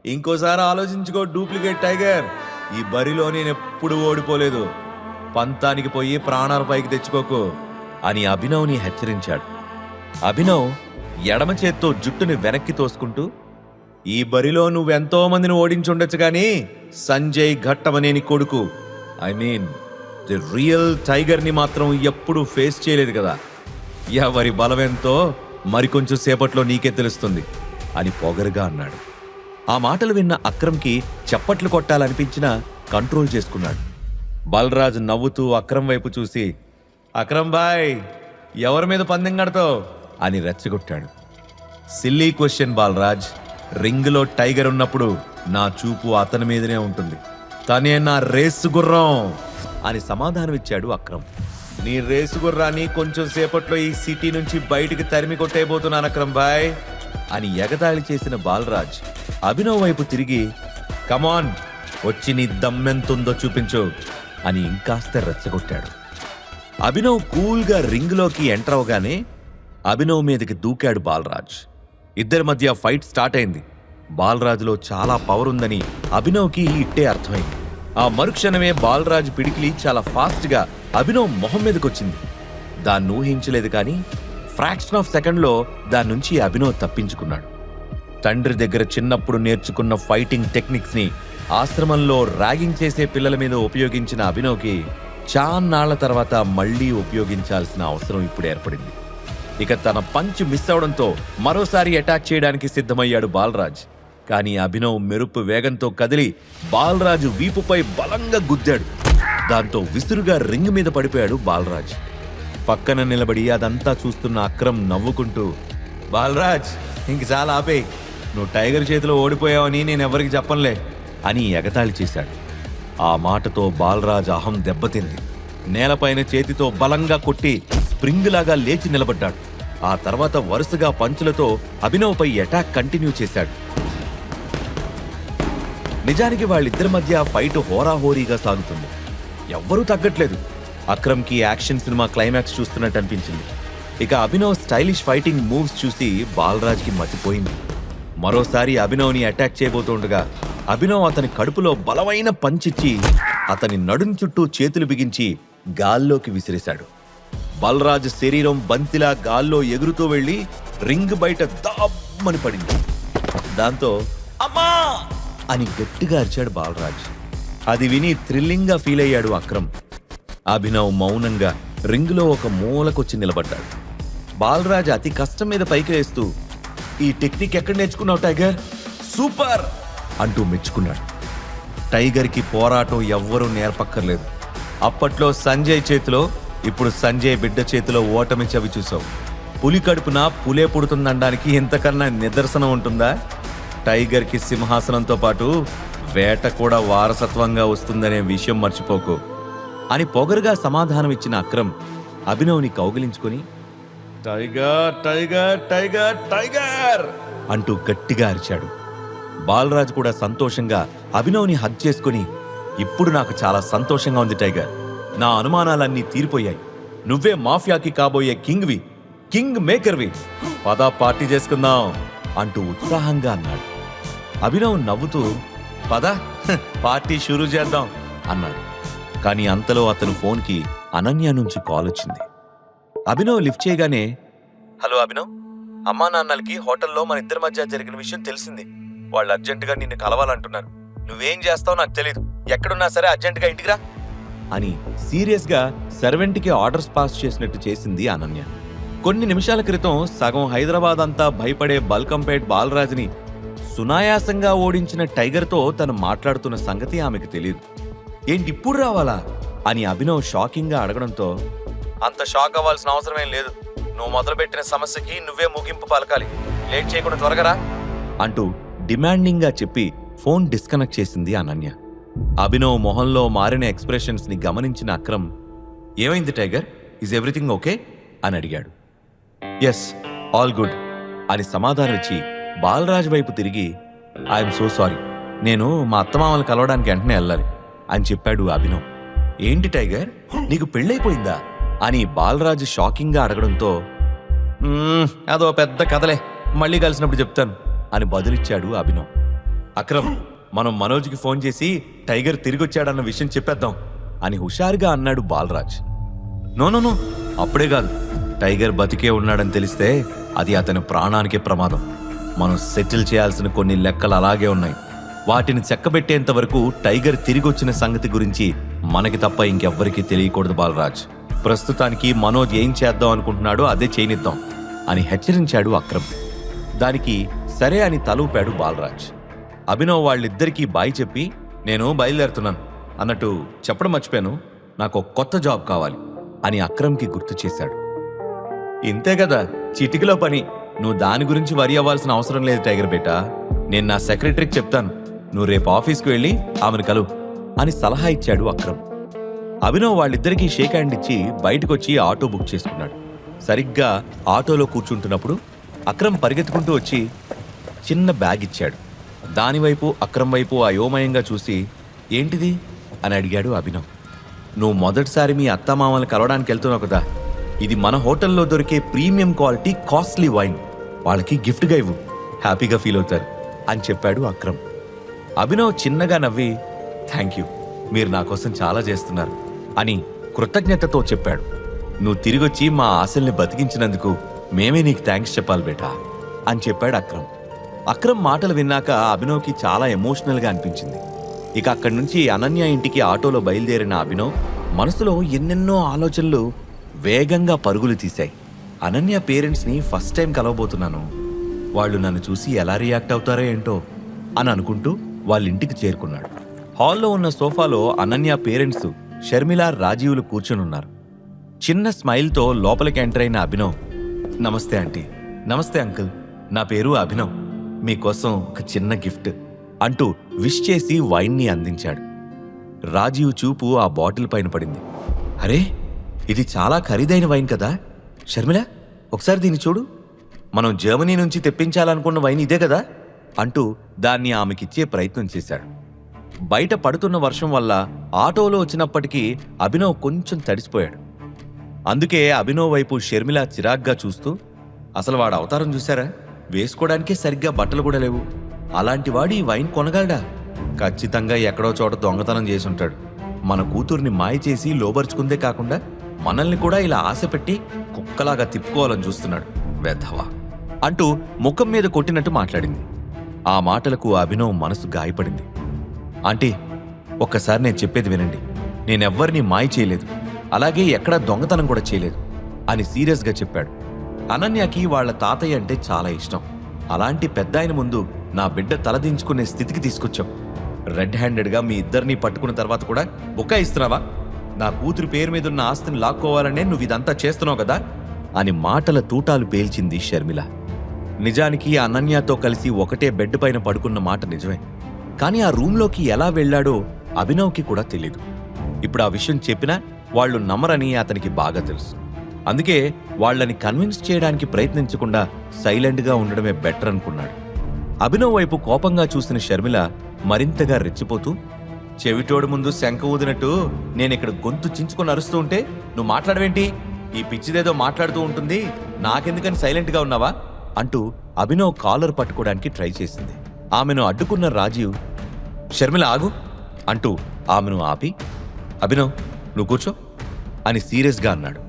ఇంకోసారి ఆలోచించుకో డూప్లికేట్ టైగర్, ఈ బరిలో నేనెప్పుడు ఓడిపోలేదు, పంతానికి పోయి ప్రాణాల పైకి తెచ్చుకోకు అని అభినవ్ని హెచ్చరించాడు. అభినవ్ ఎడమ చేత్తో జుట్టుని వెనక్కి తోసుకుంటూ, ఈ బరిలో నువ్వెంతో మందిని ఓడించుండొచ్చు కానీ సంజయ్ ఘట్టమనేని కొడుకు, ఐ మీన్ ది రియల్ టైగర్ని మాత్రం ఎప్పుడూ ఫేస్ చేయలేదు కదా, ఎవరి బలమెంతో మరికొంచెం సేపట్లో నీకే తెలుస్తుంది అని పొగరుగా అన్నాడు. ఆ మాటలు విన్న అక్రమ్కి చప్పట్లు కొట్టాలనిపించినా కంట్రోల్ చేసుకున్నాడు. బలరాజ్ నవ్వుతూ అక్రమ్ వైపు చూసి, అక్రమ్ బాయ్, ఎవరి మీద పందెం కడతావు అని రెచ్చగొట్టాడు. సిల్లీ క్వశ్చన్ బాలరాజ్, రింగులో టైగర్ ఉన్నప్పుడు నా చూపు అతని మీదనే ఉంటుంది, తనే నా రేసు గుర్రం అని సమాధానమిచ్చాడు అక్రమ్. నీ రేసు గుర్రాన్ని కొంచెం సేపట్లో ఈ సిటీ నుంచి బయటికి తరిమి కొట్టేయబోతున్నాను అక్రమ్ బాయ్ అని ఎగతాళి చేసిన బాలరాజ్ అభినవ్ వైపు తిరిగి, కమాన్, వచ్చి నీ దమ్మెంతుందో చూపించు అని ఇంకాస్త రెచ్చగొట్టాడు. అభినవ్ కూల్గా రింగ్లోకి ఎంటర్ అవగానే అభినవ్ మీదకి దూకాడు బాలరాజ్. ఇద్దరి మధ్య ఫైట్ స్టార్ట్ అయింది. బాలరాజులో చాలా పవర్ ఉందని అభినవ్కి ఇట్టే అర్థమైంది. ఆ మరుక్షణమే బాలరాజ్ పిడికిలి చాలా ఫాస్ట్గా అభినవ్ మొహం మీదకొచ్చింది. దాన్ని ఊహించలేదు కానీ ఫ్రాక్షన్ ఆఫ్ సెకండ్లో దాని నుంచి అభినవ్ తప్పించుకున్నాడు. తండ్రి దగ్గర చిన్నప్పుడు నేర్చుకున్న ఫైటింగ్ టెక్నిక్స్ని ఆశ్రమంలో ర్యాగింగ్ చేసే పిల్లల మీద ఉపయోగించిన అభినవ్కి చాన్నాళ్ల తర్వాత మళ్లీ ఉపయోగించాల్సిన అవసరం ఇప్పుడు ఏర్పడింది. ఇక తన పంచ్ మిస్ అవడంతో మరోసారి అటాక్ చేయడానికి సిద్ధమయ్యాడు బాలరాజ్. కానీ అభినవ్ మెరుపు వేగంతో కదిలి బాలరాజు వీపుపై బలంగా గుద్దాడు. దాంతో విసురుగా రింగ్ మీద పడిపోయాడు బాలరాజ్. పక్కన నిలబడి అదంతా చూస్తున్న అక్రమ్ నవ్వుకుంటూ, బాలరాజ్ ఇంక చాలా ఆపేయ్, నువ్వు టైగర్ చేతిలో ఓడిపోయావని నేనెవరికి చెప్పనులే అని ఎగతాళి చేశాడు. ఆ మాటతో బాలరాజ్ అహం దెబ్బతింది. నేలపైన చేతితో బలంగా కొట్టి స్ప్రింగ్ లాగా లేచి నిలబడ్డాడు. ఆ తర్వాత వరుసగా పంచులతో అభినవ్పై అటాక్ కంటిన్యూ చేశాడు. నిజానికి వాళ్ళిద్దరి మధ్య ఫైట్ హోరాహోరీగా సాగుతుంది. ఎవ్వరూ తగ్గట్లేదు. అక్రమ్కి యాక్షన్ సినిమా క్లైమాక్స్ చూస్తున్నట్టు అనిపించింది. ఇక అభినవ్ స్టైలిష్ ఫైటింగ్ మూవ్స్ చూసి బాలరాజ్కి మతిపోయింది. మరోసారి అభినవ్ని అటాక్ చేయబోతుండగా అభినవ్ అతని కడుపులో బలమైన పంచిచ్చి అతని నడుం చుట్టూ చేతులు బిగించి గాల్లోకి విసిరేశాడు. బలరాజ్ శరీరం బంతిలా గాల్లో ఎగురుతూ వెళ్లి రింగ్ బయట దామ్మని పడింది. దాంతో అమ్మా అని గట్టిగా అరిచాడు బాలరాజ్. అది విని థ్రిల్లింగ్గా ఫీల్ అయ్యాడు అక్రమ్. అభినవ్ మౌనంగా రింగులో ఒక మూలకొచ్చి నిలబడ్డాడు. బాలరాజ్ అతి కష్టం మీద పైకి వేస్తూ, ఈ టెక్నిక్ ఎక్కడ నేర్చుకున్నావు టైగర్, సూపర్ అంటూ మెచ్చుకున్నాడు. టైగర్కి పోరాటం ఎవ్వరూ నేర్పక్కర్లేదు. అప్పట్లో సంజయ్ చేతిలో, ఇప్పుడు సంజయ్ బిడ్డ చేతిలో ఓటమి చవి చూసావు. పులి కడుపున పులే పుడుతుందనడానికి ఇంతకన్నా నిదర్శనం ఉంటుందా? టైగర్కి సింహాసనంతో పాటు వేట కూడా వారసత్వంగా వస్తుందనే విషయం మర్చిపోకు అని పొగరుగా సమాధానం ఇచ్చిన అక్రమ్ అభినవ్ని కౌగిలించుకొని, టైగర్ టైగర్ టైగర్ టైగర్ అంటూ గట్టిగా అరిచాడు. బాలరాజ్ కూడా సంతోషంగా అభినవ్ని హగ్ చేసుకుని, ఇప్పుడు నాకు చాలా సంతోషంగా ఉంది టైగర్, నా అనుమానాలన్నీ తీరిపోయాయి. నువ్వే మాఫియాకి కాబోయే కింగ్వి, కింగ్ మేకర్వి, పదా పార్టీ చేసుకుందాం అంటూ ఉత్సాహంగా అన్నాడు. అభినవ్ నవ్వుతూ, పదా పార్టీ షురూ చేద్దాం అన్నాడు. కానీ అంతలో అతను ఫోన్కి అనన్య నుంచి కాల్ వచ్చింది. అభినవ్ లిఫ్ట్ చేయగానే, హలో అభినవ్, అమ్మా నాన్నలకి హోటల్లో మన ఇద్దరి మధ్య జరిగిన విషయం తెలిసింది. వాళ్ళు అర్జెంటుగా నిన్ను కలవాలంటున్నారు. నువ్వేం చేస్తావో నాకు తెలీదు, ఎక్కడున్నా సరే అర్జెంటుగా ఇంటికి రా అని సీరియస్గా సర్వెంట్కి ఆర్డర్స్ పాస్ చేసినట్టు చేసింది అనన్య. కొన్ని నిమిషాల క్రితం సగం హైదరాబాద్ అంతా భయపడే బల్కంపేట్ బాలరాజ్ని సునాయాసంగా ఓడించిన టైగర్తో తను మాట్లాడుతున్న సంగతి ఆమెకు తెలియదు. ఏంటి ఇప్పుడు రావాలా అని అభినవ్ షాకింగ్గా అడగడంతో, అంత షాక్ అవ్వాల్సిన అవసరమేం లేదు, నువ్వు మొదలుపెట్టిన సమస్యకి నువ్వే ముగింపు పలకాలి, లేట్ చేయకుండా త్వరగా రా అంటూ డిమాండింగ్గా చెప్పి ఫోన్ డిస్కనెక్ట్ చేసింది అనన్య. అభినవ్ మొహంలో మారిన ఎక్స్ప్రెషన్స్ ని గమనించిన అక్రమ్, ఏమైంది టైగర్, ఈజ్ ఎవ్రీథింగ్ ఓకే అని అడిగాడు. ఎస్, ఆల్ గుడ్ అని సమాధానం ఇచ్చి బాలరాజ్ వైపు తిరిగి, ఐఎమ్ సో సారీ, నేను మా అత్తమామలు కలవడానికి వెంటనే వెళ్ళాలి అని చెప్పాడు అభినవ్. ఏంటి టైగర్, నీకు పెళ్ళైపోయిందా అని బాలరాజ్ షాకింగ్గా అడగడంతో, అదో పెద్ద కథలే, మళ్ళీ కలిసినప్పుడు చెప్తాను అని బదులిచ్చాడు అభినవ్. అక్రమ్, మనం మనోజ్కి ఫోన్ చేసి టైగర్ తిరిగొచ్చాడన్న విషయం చెప్పేద్దాం అని హుషారుగా అన్నాడు బాలరాజ్. నో, అప్పుడే కాదు, టైగర్ బతికే ఉన్నాడని తెలిస్తే అది అతని ప్రాణానికే ప్రమాదం. మనం సెటిల్ చేయాల్సిన కొన్ని లెక్కలు అలాగే ఉన్నాయి. వాటిని చెక్కబెట్టేంత వరకు టైగర్ తిరిగొచ్చిన సంగతి గురించి మనకి తప్ప ఇంకెవ్వరికీ తెలియకూడదు బాలరాజ్. ప్రస్తుతానికి మనోజ్ ఏం చేద్దాం అనుకుంటున్నాడో అదే చేయనిద్దాం అని హెచ్చరించాడు అక్రమ్. దానికి సరే అని తలూపాడు బాలరాజ్. అభినవ్ వాళ్ళిద్దరికీ బాయ్ చెప్పి, నేను బయలుదేరుతున్నాను అన్నట్టు చెప్పడం మర్చిపోయాను, నాకు కొత్త జాబ్ కావాలి అని అక్రమ్కి గుర్తు చేశాడు. ఇంతే కదా, చిటికలో పని, నువ్వు దాని గురించి వరి అవ్వాల్సిన అవసరం లేదు టైగర్ బేటా, నేను నా సెక్రటరీకి చెప్తాను, నువ్వు రేపు ఆఫీస్కి వెళ్ళి ఆమెను కలువు అని సలహా ఇచ్చాడు అక్రమ్. అభినవ్ వాళ్ళిద్దరికీ షేక్ హ్యాండ్ ఇచ్చి బయటకొచ్చి ఆటో బుక్ చేసుకున్నాడు. సరిగ్గా ఆటోలో కూర్చుంటున్నప్పుడు అక్రమ్ పరిగెత్తుకుంటూ వచ్చి చిన్న బ్యాగ్ ఇచ్చాడు. దానివైపు అక్రమ్ వైపు అయోమయంగా చూసి, ఏంటిది అని అడిగాడు అభినవ్. నువ్వు మొదటిసారి మీ అత్తమామల్ని కలవడానికి వెళ్తున్నావు కదా, ఇది మన హోటల్లో దొరికే ప్రీమియం క్వాలిటీ కాస్ట్లీ వైన్, వాళ్ళకి గిఫ్ట్గా ఇవ్వు, హ్యాపీగా ఫీల్ అవుతారు అని చెప్పాడు అక్రమ్. అభినవ్ చిన్నగా నవ్వి, థ్యాంక్ యూ, మీరు నా కోసం చాలా చేస్తున్నారు అని కృతజ్ఞతతో చెప్పాడు. నువ్వు తిరిగొచ్చి మా ఆశల్ని బతికించినందుకు మేమే నీకు థ్యాంక్స్ చెప్పాలి బేటా అని చెప్పాడు అక్రమ్. అక్రమ్ మాటలు విన్నాక అభినవ్కి చాలా ఎమోషనల్గా అనిపించింది. ఇక అక్కడి నుంచి అనన్య ఇంటికి ఆటోలో బయలుదేరిన అభినవ్ మనసులో ఎన్నెన్నో ఆలోచనలు వేగంగా పరుగులు తీశాయి. అనన్య పేరెంట్స్ని ఫస్ట్ టైం కలవబోతున్నాను, వాళ్ళు నన్ను చూసి ఎలా రియాక్ట్ అవుతారో ఏంటో అని అనుకుంటూ వాళ్ళ ఇంటికి చేరుకున్నాడు. హాల్లో ఉన్న సోఫాలో అనన్య పేరెంట్స్ షర్మిల, రాజీవులు కూర్చొనున్నారు. చిన్న స్మైల్తో లోపలికి ఎంటర్ అయిన అభినవ్, నమస్తే ఆంటీ. నమస్తే అంకుల్, నా పేరు అభినవ్, మీకోసం ఒక చిన్న గిఫ్ట్ అంటూ విష్ చేసి వైన్ని అందించాడు. రాజీవ్ చూపు ఆ బాటిల్ పైన పడింది. అరే, ఇది చాలా ఖరీదైన వైన్ కదా షర్మిల, ఒకసారి దీన్ని చూడు, మనం జర్మనీ నుంచి తెప్పించాలనుకున్న వైన్ ఇదే కదా అంటూ దాన్ని ఆమెకిచ్చే ప్రయత్నం చేశాడు. బయట పడుతున్న వర్షం వల్ల ఆటోలో వచ్చినప్పటికీ అభినవ్ కొంచెం తడిసిపోయాడు. అందుకే అభినవ్ వైపు షర్మిల చిరాగ్గా చూస్తూ, అసలు వాడు అవతారం చూశారా, వేసుకోవడానికే సరిగ్గా బట్టలు కూడా లేవు, అలాంటి వాడు ఈ వైన్ కొనగలడా, ఖచ్చితంగా ఎక్కడో చోట దొంగతనం చేసుంటాడు, మన కూతుర్ని మాయ చేసి లోబర్చుకుందే కాకుండా మనల్ని కూడా ఇలా ఆశ పెట్టి కుక్కలాగా తిప్పుకోవాలని చూస్తున్నాడు వెధవా అంటూ ముఖం మీద కొట్టినట్టు మాట్లాడింది. ఆ మాటలకు అభినవ్ మనసు గాయపడింది. ఆంటీ, ఒక్కసారి నేను చెప్పేది వినండి. నేనెవ్వరినీ మాయ చేయలేదు, అలాగే ఎక్కడా దొంగతనం కూడా చేయలేదు అని సీరియస్గా చెప్పాడు. అనన్యకి వాళ్ల తాతయ్య అంటే చాలా ఇష్టం. అలాంటి పెద్దాయన ముందు నా బిడ్డ తలదించుకునే స్థితికి తీసుకొచ్చాం. రెడ్ హ్యాండెడ్గా మీ ఇద్దరినీ పట్టుకున్న తర్వాత కూడా బుకాయిస్తున్నావా? నా కూతురు పేరు మీదున్న ఆస్తిని లాక్కోవాలనే నువ్వు ఇదంతా చేస్తున్నావు కదా అని మాటల తూటాలు పేల్చింది షర్మిల. నిజానికి అనన్యతో కలిసి ఒకటే బెడ్ పైన పడుకున్న మాట నిజమే. కానీ ఆ రూంలోకి ఎలా వెళ్లాడో అభినవ్కి కూడా తెలీదు. ఇప్పుడు ఆ విషయం చెప్పినా వాళ్లు నమ్మరని అతనికి బాగా తెలుసు. అందుకే వాళ్లని కన్విన్స్ చేయడానికి ప్రయత్నించకుండా సైలెంట్గా ఉండడమే బెటర్ అనుకున్నాడు. అభినవ్ వైపు కోపంగా చూసిన షర్మిల మరింతగా రెచ్చిపోతూ, చెవిటోడు ముందు శంఖ ఊదినట్టు నేనిక్కడ గొంతు చించుకొని అరుస్తూ ఉంటే నువ్వు మాట్లాడవేంటి? ఈ పిచ్చిదేదో మాట్లాడుతూ ఉంటుంది, నాకెందుకని సైలెంట్గా ఉన్నావా అంటూ అభినవ్ కాలర్ పట్టుకోవడానికి ట్రై చేసింది. ఆమెను అడ్డుకున్న రాజీవ్, షర్మిల ఆగు అంటూ ఆమెను ఆపి, అభినవ్ నువ్వు కూర్చో అని సీరియస్గా అన్నాడు.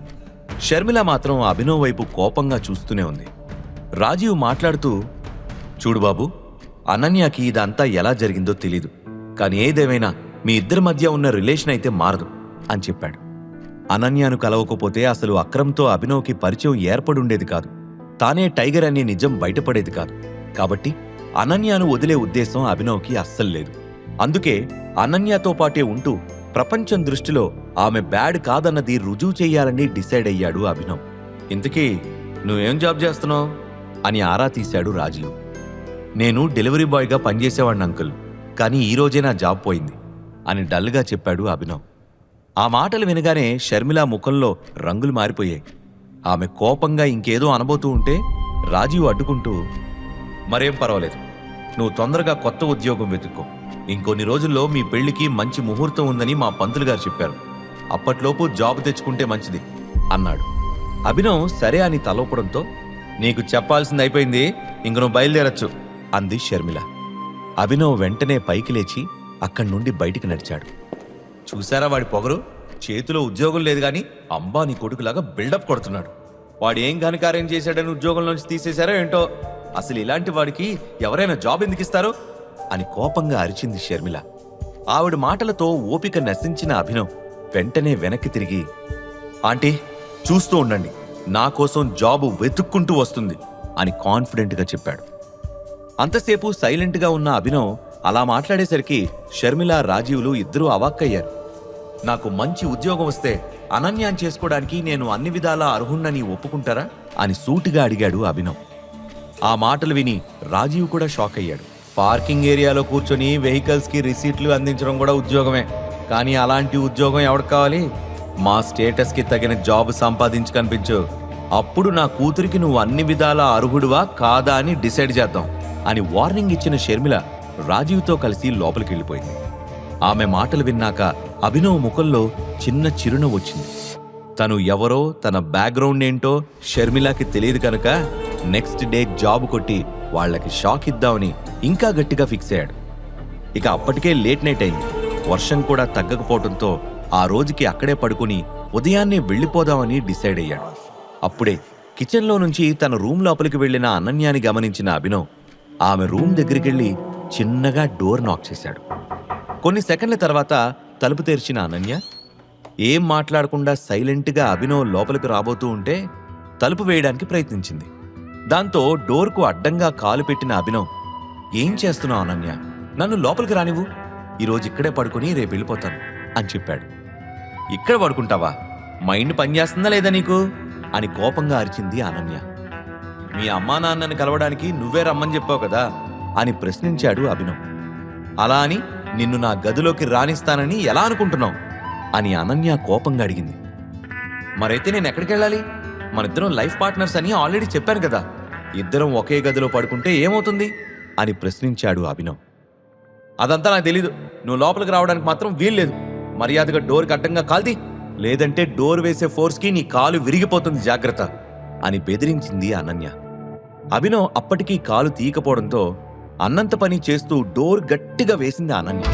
షర్మిల మాత్రం అభినవ్ వైపు కోపంగా చూస్తూనే ఉంది. రాజీవ్ మాట్లాడుతూ, చూడు బాబు, అనన్యకి ఇదంతా ఎలా జరిగిందో తెలీదు, కానీ ఏదేమైనా మీ ఇద్దరి మధ్య ఉన్న రిలేషన్ అయితే మారదు అని చెప్పాడు. అనన్యను కలవకపోతే అసలు అక్రమ్తో అభినవ్కి పరిచయం ఏర్పడుండేది కాదు. తానే టైగర్ అనే నిజం బయటపడేది కాదు. కాబట్టి అనన్యను వదిలే ఉద్దేశం అభినవ్కి అస్సలు లేదు. అందుకే అనన్యతో పాటే ఉంటూ ప్రపంచం దృష్టిలో ఆమె బ్యాడ్ కాదన్నది రుజువు చెయ్యాలని డిసైడ్ అయ్యాడు అభినవ్. ఇంతకీ నువ్వేం జాబ్ చేస్తున్నావు అని ఆరా తీశాడు రాజీవ్. నేను డెలివరీ బాయ్గా పనిచేసేవాడిని అంకుల్, కానీ ఈరోజే నా జాబ్ పోయింది అని డల్గా చెప్పాడు అభినవ్. ఆ మాటలు వినగానే షర్మిల ముఖంలో రంగులు మారిపోయాయి. ఆమె కోపంగా ఇంకేదో అనబోతూ ఉంటే రాజీవ్ అడ్డుకుంటూ, మరేం పర్వాలేదు, నువ్వు తొందరగా కొత్త ఉద్యోగం వెతుక్కో. ఇంకొన్ని రోజుల్లో మీ పెళ్లికి మంచి ముహూర్తం ఉందని మా పంతులు గారు చెప్పారు. అప్పట్లోపు జాబ్ తెచ్చుకుంటే మంచిది అన్నాడు. అభినవ్ సరే అని తలవపడంతో, నీకు చెప్పాల్సింది అయిపోయింది, ఇంక నువ్వు బయలుదేరచ్చు అంది షర్మిల. అభినవ్ వెంటనే పైకి లేచి అక్కడి నుండి బయటికి నడిచాడు. చూశారా వాడి పొగరు? చేతిలో ఉద్యోగం లేదు గాని అంబానీ కొడుకులాగా బిల్డప్ కొడుతున్నాడు. వాడు ఏం ఘనకార్యం చేశాడని ఉద్యోగంలోంచి తీసేశారో ఏంటో. అసలు ఇలాంటి వాడికి ఎవరైనా జాబ్ ఎందుకు ఇస్తారు అని కోపంగా అరిచింది షర్మిల. ఆవిడ మాటలతో ఓపిక నశించిన అభినవ్ వెంటనే వెనక్కి తిరిగి, ఆంటీ చూస్తూ ఉండండి, నా కోసం జాబు వెతుక్కుంటూ వస్తుంది అని కాన్ఫిడెంట్గా చెప్పాడు. అంతసేపు సైలెంట్గా ఉన్న అభినవ్ అలా మాట్లాడేసరికి షర్మిల, రాజీవులు ఇద్దరూ అవాక్కయ్యారు. నాకు మంచి ఉద్యోగం వస్తే అనన్యాన్ని చేసుకోవడానికి నేను అన్ని విధాలా అర్హుణ్ణని ఒప్పుకుంటారా అని సూటిగా అడిగాడు అభినవ్. ఆ మాటలు విని రాజీవ్ కూడా షాక్ అయ్యాడు. పార్కింగ్ ఏరియాలో కూర్చొని వెహికల్స్కి రిసీట్లు అందించడం కూడా ఉద్యోగమే, కానీ అలాంటి ఉద్యోగం ఎవరికి కావాలి? మా స్టేటస్కి తగిన జాబ్ సంపాదించి కనిపించు, అప్పుడు నా కూతురికి నువ్వు అన్ని విధాలా అర్హుడువా కాదా అని డిసైడ్ చేద్దాం అని వార్నింగ్ ఇచ్చిన షర్మిల రాజీవ్తో కలిసి లోపలికి వెళ్ళిపోయింది. ఆమె మాటలు విన్నాక అభినవ్ ముఖంలో చిన్న చిరునవ్వు వచ్చింది. తను ఎవరో, తన బ్యాక్గ్రౌండ్ ఏంటో షర్మిలకి తెలియదు కనుక నెక్స్ట్ డే జాబ్ కొట్టి వాళ్లకి షాక్ ఇద్దామని ఇంకా గట్టిగా ఫిక్స్ అయ్యాడు. ఇక అప్పటికే లేట్ నైట్ అయింది. వర్షం కూడా తగ్గకపోవడంతో ఆ రోజుకి అక్కడే పడుకుని ఉదయాన్నే వెళ్ళిపోదామని డిసైడ్ అయ్యాడు. అప్పుడే కిచెన్లో నుంచి తన రూమ్ లోపలికి వెళ్లిన అనన్యాని గమనించిన అభినవ్ ఆమె రూమ్ దగ్గరికెళ్ళి చిన్నగా డోర్ నాక్ చేశాడు. కొన్ని సెకండ్ల తర్వాత తలుపు తెరిచిన అనన్య ఏం మాట్లాడకుండా సైలెంట్గా అభినవ్ లోపలికి రాబోతూ ఉంటే తలుపు వేయడానికి ప్రయత్నించింది. దాంతో డోర్కు అడ్డంగా కాలు పెట్టిన అభినవ్, ఏం చేస్తున్నావు అనన్య, నన్ను లోపలికి రానివ్వు, ఈరోజు ఇక్కడే పడుకుని రేపు వెళ్ళిపోతాను అని చెప్పాడు. ఇక్కడ పడుకుంటావా? మైండ్ పనిచేస్తుందా లేదా నీకు అని కోపంగా అరిచింది అనన్య. మీ అమ్మా నాన్నని కలవడానికి నువ్వే రమ్మని చెప్పావు కదా అని ప్రశ్నించాడు అభినవ్. అలా అని నిన్ను నా గదిలోకి రానిస్తానని ఎలా అనుకుంటున్నావు అని అనన్య కోపంగా అడిగింది. మరైతే నేను ఎక్కడికి వెళ్ళాలి? మనిద్దరం లైఫ్ పార్ట్నర్స్ అని ఆల్రెడీ చెప్పాను కదా, ఇద్దరం ఒకే గదిలో పడుకుంటే ఏమవుతుంది అని ప్రశ్నించాడు అభినవ్. అదంతా నాకు తెలీదు, నువ్వు లోపలికి రావడానికి మాత్రం వీల్లేదు, మర్యాదగా డోర్కి అడ్డంగా కాల్ది, లేదంటే డోర్ వేసే ఫోర్స్కి నీ కాలు విరిగిపోతుంది, జాగ్రత్త అని బెదిరించింది అనన్య. అభినవ్ అప్పటికీ కాలు తీయకపోవడంతో అన్నంత పని చేస్తూ డోర్ గట్టిగా వేసింది అనన్య.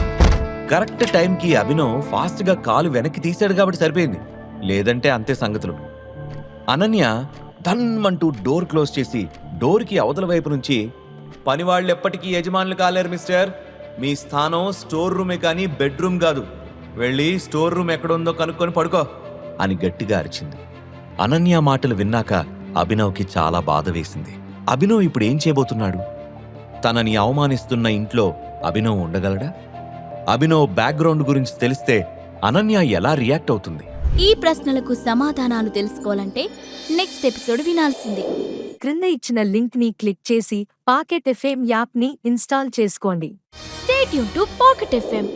కరెక్ట్ టైంకి అభినవ్ ఫాస్ట్గా కాలు వెనక్కి తీశాడు కాబట్టి సరిపోయింది, లేదంటే అంతే సంగతులు. అనన్య ధన్మంటూ డోర్ క్లోజ్ చేసి డోర్కి అవతల వైపు నుంచి, పనివాళ్ళు ఎప్పటికీ యజమానులు కాలేరు మిస్టర్, మీ స్థానం స్టోర్ రూమే కానీ బెడ్రూమ్ కాదు, వెళ్ళి స్టోర్ రూమ్ ఎక్కడుందో కనుక్కొని పడుకో అని గట్టిగా అరిచింది. అనన్య మాటలు విన్నాక అభినవ్కి చాలా బాధ వేసింది. అభినవ్ ఇప్పుడు ఏం చేయబోతున్నాడు? తనని అవమానిస్తున్న ఇంట్లో అభినవ్ ఉండగలడా? అభినవ్ బ్యాక్గ్రౌండ్ గురించి తెలిస్తే అనన్య ఎలా రియాక్ట్ అవుతుంది? ఈ ప్రశ్నలకు సమాధానాలు తెలుసుకోవాలంటే నెక్స్ట్ ఎపిసోడ్ వినాల్సిందే. క్రింద ఇచ్చిన లింక్ ని క్లిక్ చేసి పాకెట్ ఎఫ్ఎం యాప్ ని ఇన్స్టాల్ చేసుకోండి. Stay tune to pocket FM.